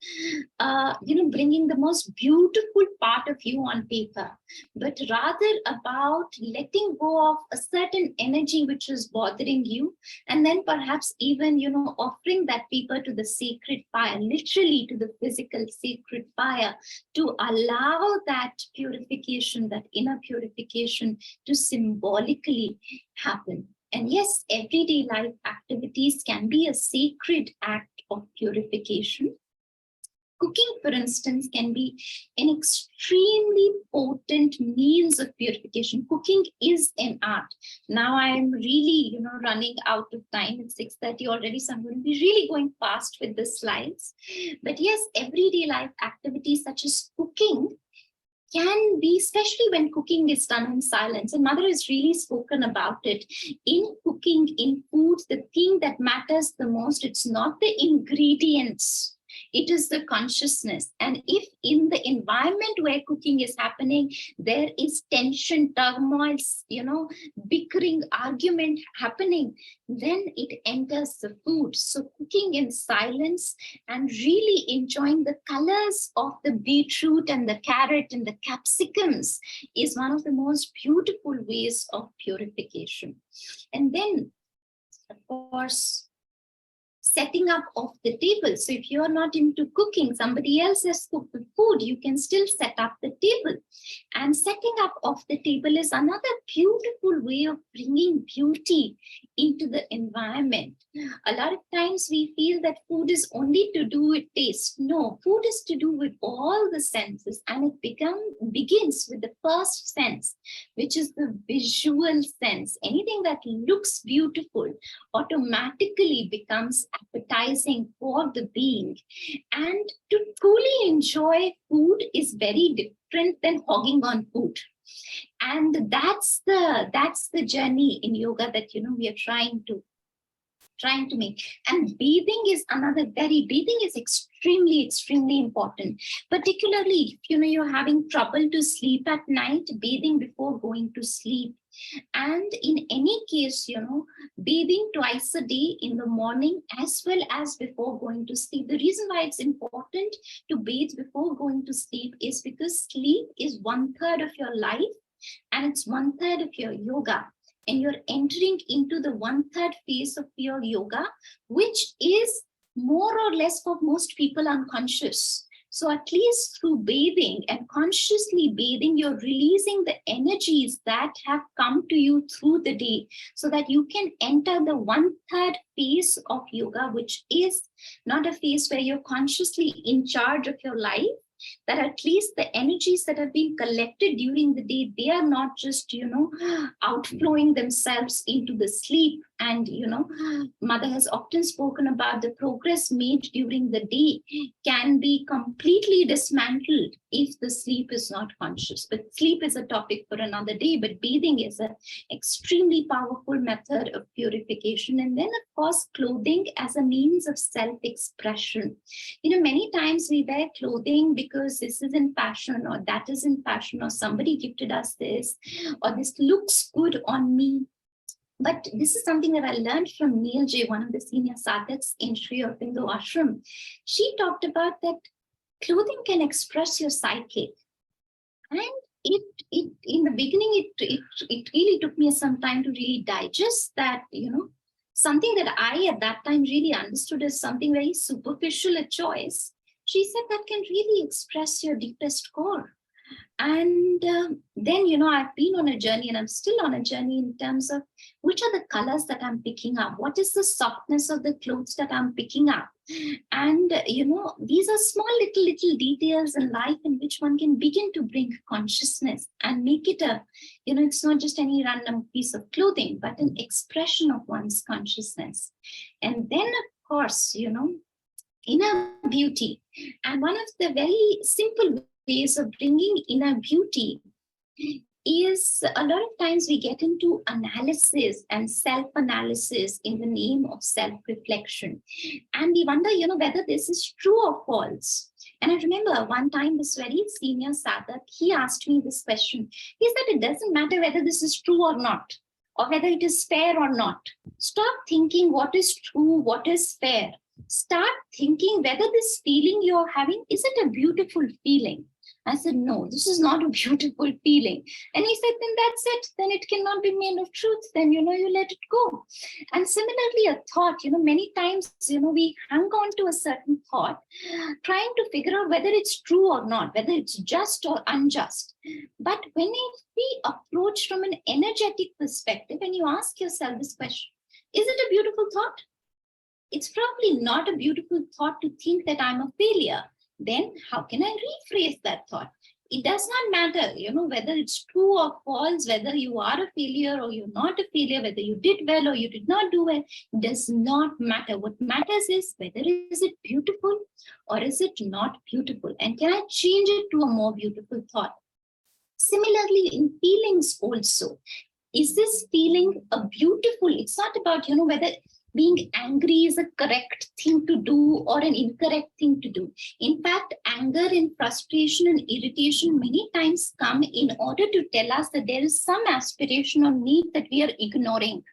bringing the most beautiful part of you on paper, but rather about letting go of a certain energy which is bothering you, and then perhaps even, offering that paper to the sacred fire, literally to the physical sacred fire, to allow that purification, that inner purification, to symbolically happen. And yes, everyday life activities can be a sacred act of purification. Cooking, for instance, can be an extremely potent means of purification. Cooking is an art. Now I am really, running out of time. It's 6:30 already, so I'm going to be really going fast with the slides. But yes, everyday life activities such as cooking can be, especially when cooking is done in silence. And Mother has really spoken about it. In cooking, in food, the thing that matters the most, it's not the ingredients. It is the consciousness. And if in the environment where cooking is happening, there is tension, turmoil, bickering, argument happening, then it enters the food. So cooking in silence and really enjoying the colors of the beetroot and the carrot and the capsicums is one of the most beautiful ways of purification. And then, of course, setting up of the table. So if you're not into cooking, somebody else has cooked the food, you can still set up the table. And setting up of the table is another beautiful way of bringing beauty into the environment. A lot of times we feel that food is only to do with taste. No, food is to do with all the senses, and it begins with the first sense, which is the visual sense. Anything that looks beautiful automatically becomes appetizing for the being. And to truly enjoy food is very different than hogging on food. And that's the journey in yoga that we are trying to trying to make. And bathing is extremely important, particularly if you're having trouble to sleep at night. Bathing before going to sleep, and in any case, bathing twice a day, in the morning as well as before going to sleep. The reason why it's important to bathe before going to sleep is because sleep is 1/3 of your life, and it's 1/3 of your yoga. And you're entering into the 1/3 phase of your yoga, which is more or less for most people unconscious. So at least through bathing and consciously bathing, you're releasing the energies that have come to you through the day, so that you can enter the 1/3 phase of yoga, which is not a phase where you're consciously in charge of your life, that at least the energies that have been collected during the day, they are not just, outflowing themselves into the sleep. And, Mother has often spoken about the progress made during the day can be completely dismantled if the sleep is not conscious. But sleep is a topic for another day, but bathing is an extremely powerful method of purification. And then, of course, clothing as a means of self-expression. Many times we wear clothing because this is in fashion, or that is in fashion, or somebody gifted us this, or this looks good on me. But this is something that I learned from Neil J, one of the senior sadhaks in Sri Aurobindo Ashram. She talked about that clothing can express your psyche. And it in the beginning, it really took me some time to really digest that, something that I at that time really understood as something very superficial, a choice. She said that can really express your deepest core. And then, I've been on a journey, and I'm still on a journey in terms of which are the colors that I'm picking up, what is the softness of the clothes that I'm picking up. And, these are small little details in life in which one can begin to bring consciousness and make it it's not just any random piece of clothing, but an expression of one's consciousness. And then, of course, inner beauty. And one of the very simple ways of bringing inner beauty is, a lot of times we get into analysis and self-analysis in the name of self-reflection. And we wonder, whether this is true or false. And I remember one time this very senior sadhak, he asked me this question. He said, it doesn't matter whether this is true or not, or whether it is fair or not. Stop thinking what is true, what is fair. Start thinking whether this feeling you're having, is it a beautiful feeling? I said, no, this is not a beautiful feeling. And he said, then that's it. Then it cannot be made of truth. Then, you let it go. And similarly, a thought, many times, we hang on to a certain thought, trying to figure out whether it's true or not, whether it's just or unjust. But when we approach from an energetic perspective, and you ask yourself this question, is it a beautiful thought? It's probably not a beautiful thought to think that I'm a failure. Then how can I rephrase that thought? It does not matter, whether it's true or false, whether you are a failure or you're not a failure, whether you did well or you did not do well, it does not matter. What matters is whether is it beautiful or is it not beautiful? And can I change it to a more beautiful thought? Similarly, in feelings also, is this feeling a beautiful? It's not about, whether being angry is a correct thing to do or an incorrect thing to do. In fact, anger and frustration and irritation many times come in order to tell us that there is some aspiration or need that we are ignoring,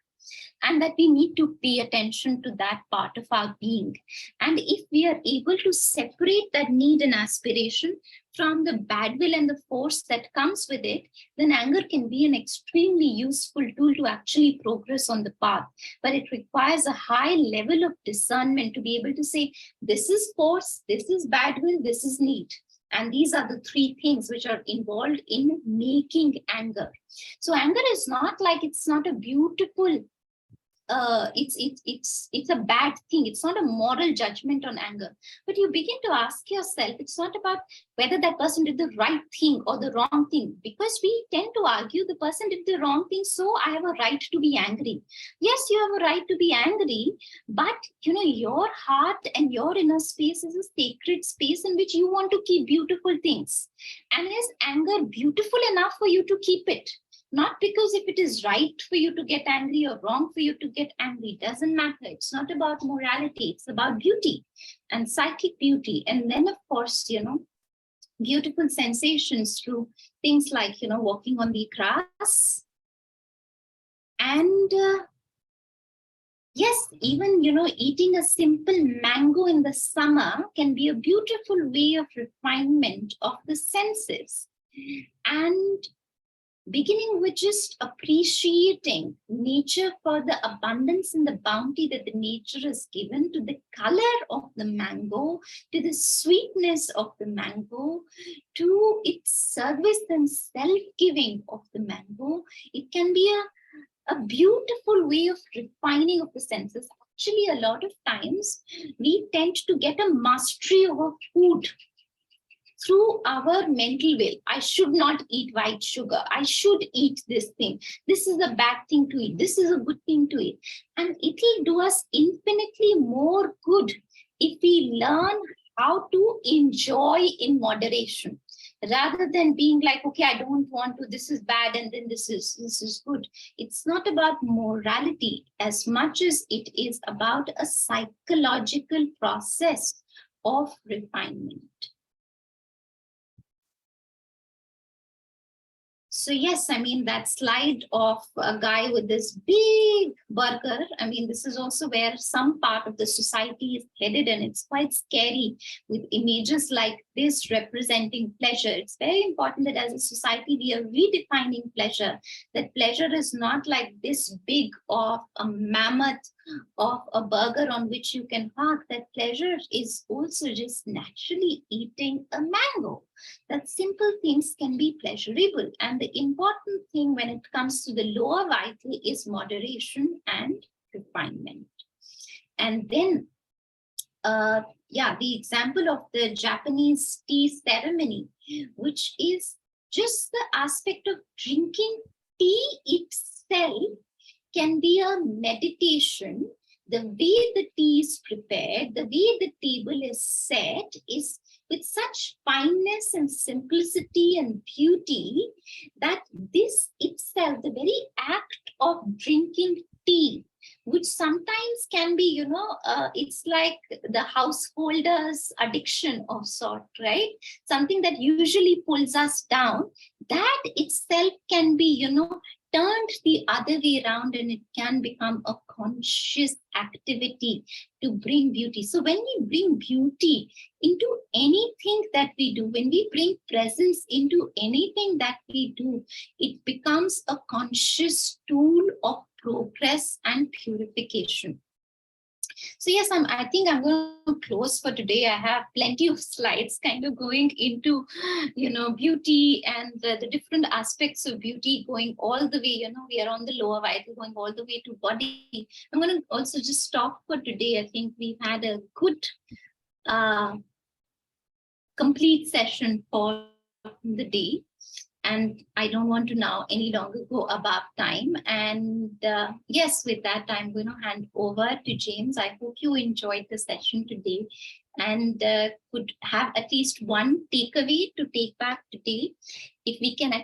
and that we need to pay attention to that part of our being. And if we are able to separate that need and aspiration from the bad will and the force that comes with it, then anger can be an extremely useful tool to actually progress on the path. But it requires a high level of discernment to be able to say, this is force, this is bad will, this is need. And these are the three things which are involved in making anger. So anger is not like, it's not a beautiful, it's a bad thing. It's not a moral judgment on anger. But you begin to ask yourself, it's not about whether that person did the right thing or the wrong thing, because we tend to argue the person did the wrong thing, so I have a right to be angry. Yes, you have a right to be angry, but your heart and your inner space is a sacred space in which you want to keep beautiful things. And is anger beautiful enough for you to keep it? Not because if it is right for you to get angry or wrong for you to get angry, it doesn't matter. It's not about morality, it's about beauty and psychic beauty. And then, of course, beautiful sensations through things like, walking on the grass. And yes, even, eating a simple mango in the summer can be a beautiful way of refinement of the senses. And beginning with just appreciating nature for the abundance and the bounty that the nature has given, to the color of the mango, to the sweetness of the mango, to its service and self-giving of the mango. It can be a beautiful way of refining of the senses. Actually, a lot of times we tend to get a mastery over food through our mental will. I should not eat white sugar. I should eat this thing. This is a bad thing to eat. This is a good thing to eat. And it will do us infinitely more good if we learn how to enjoy in moderation, rather than being like, okay, I don't want to, this is bad, and then this is good. It's not about morality as much as it is about a psychological process of refinement. So yes, I mean, that slide of a guy with this big burger, I mean, this is also where some part of the society is headed, and it's quite scary with images like this representing pleasure. It's very important that as a society, we are redefining pleasure, that pleasure is not like this big of a mammoth of a burger on which you can hug. That pleasure is also just naturally eating a mango. That simple things can be pleasurable. And the important thing when it comes to the lower vital is moderation and refinement. And then, the example of the Japanese tea ceremony, which is just the aspect of drinking tea itself, can be a meditation. The way the tea is prepared, the way the table is set is with such fineness and simplicity and beauty that this itself, the very act of drinking tea, which sometimes can be, it's like the householder's addiction of sort, right? Something that usually pulls us down, that itself can be, turned the other way around, and it can become a conscious activity to bring beauty. So when we bring beauty into anything that we do, when we bring presence into anything that we do, it becomes a conscious tool of progress and purification. So yes, I think I'm going to close for today. I have plenty of slides kind of going into, beauty and the different aspects of beauty, going all the way, we are on the lower vital, going all the way to body. I'm going to also just stop for today. I think we've had a good, complete session for the day. And I don't want to now any longer go above time. And yes, with that, I'm going to hand over to James. I hope you enjoyed the session today and could have at least one takeaway to take back today. If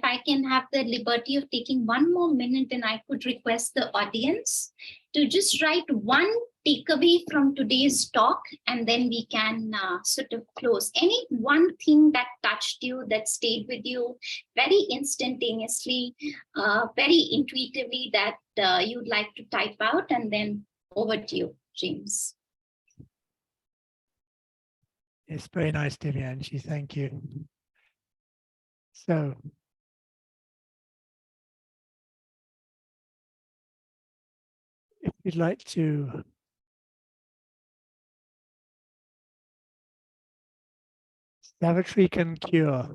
I can have the liberty of taking 1 more minute, and I could request the audience to just write one takeaway from today's talk, and then we can sort of close. Any one thing that touched you, that stayed with you very instantaneously, very intuitively, that you'd like to type out, and then over to you, James. It's very nice, Divyanshi. Thank you. So, if you'd like to savagery can cure.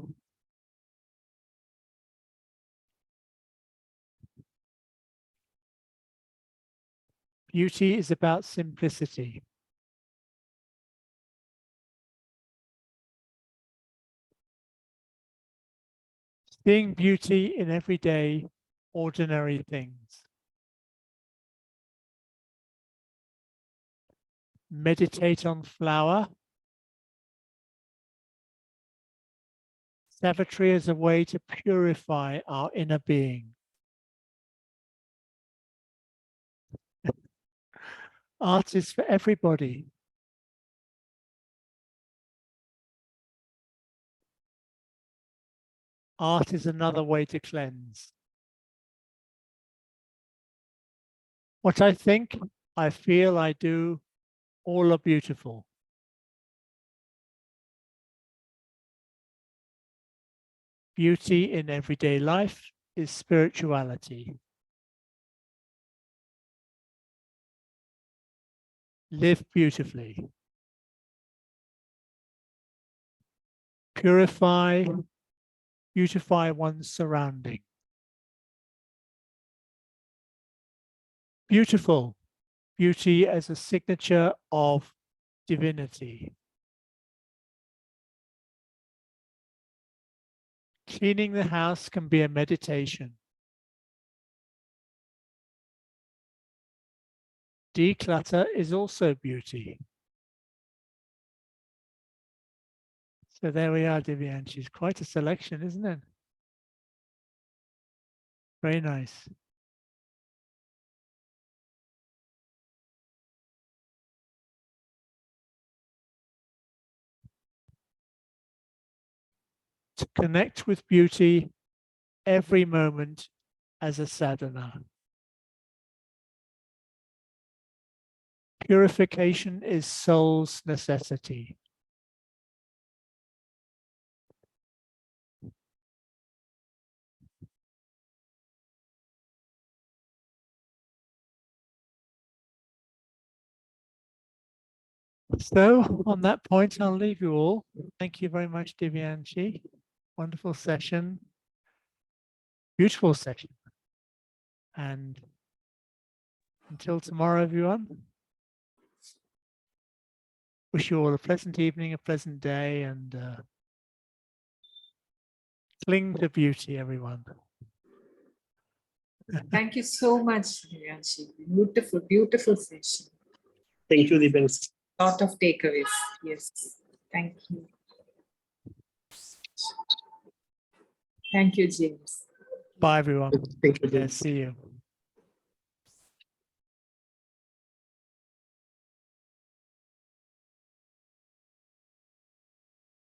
Beauty is about simplicity. Seeing beauty in everyday, ordinary things. Meditate on flower. Savagery is a way to purify our inner being. Art is for everybody. Art is another way to cleanse. What I think, I feel, I do, all are beautiful. Beauty in everyday life is spirituality. Live beautifully. Purify, beautify one's surrounding. Beautiful. Beauty as a signature of divinity. Cleaning the house can be a meditation. Declutter is also beauty. So there we are, Divyanshi. It's quite a selection, isn't it? Very nice. To connect with beauty every moment as a sadhana. Purification is soul's necessity. So on that point, I'll leave you all. Thank you very much, Divyanshi. Wonderful session. Beautiful session. And until tomorrow, everyone. Wish you all a pleasant evening, a pleasant day, and cling to beauty, everyone. Thank you so much, Divyanshi. Beautiful, beautiful session. Thank you, Divyanshi. Lot of takeaways. Yes. Thank you. Thank you, James. Bye, everyone. Thank you, Yeah, Divyanshi. see you.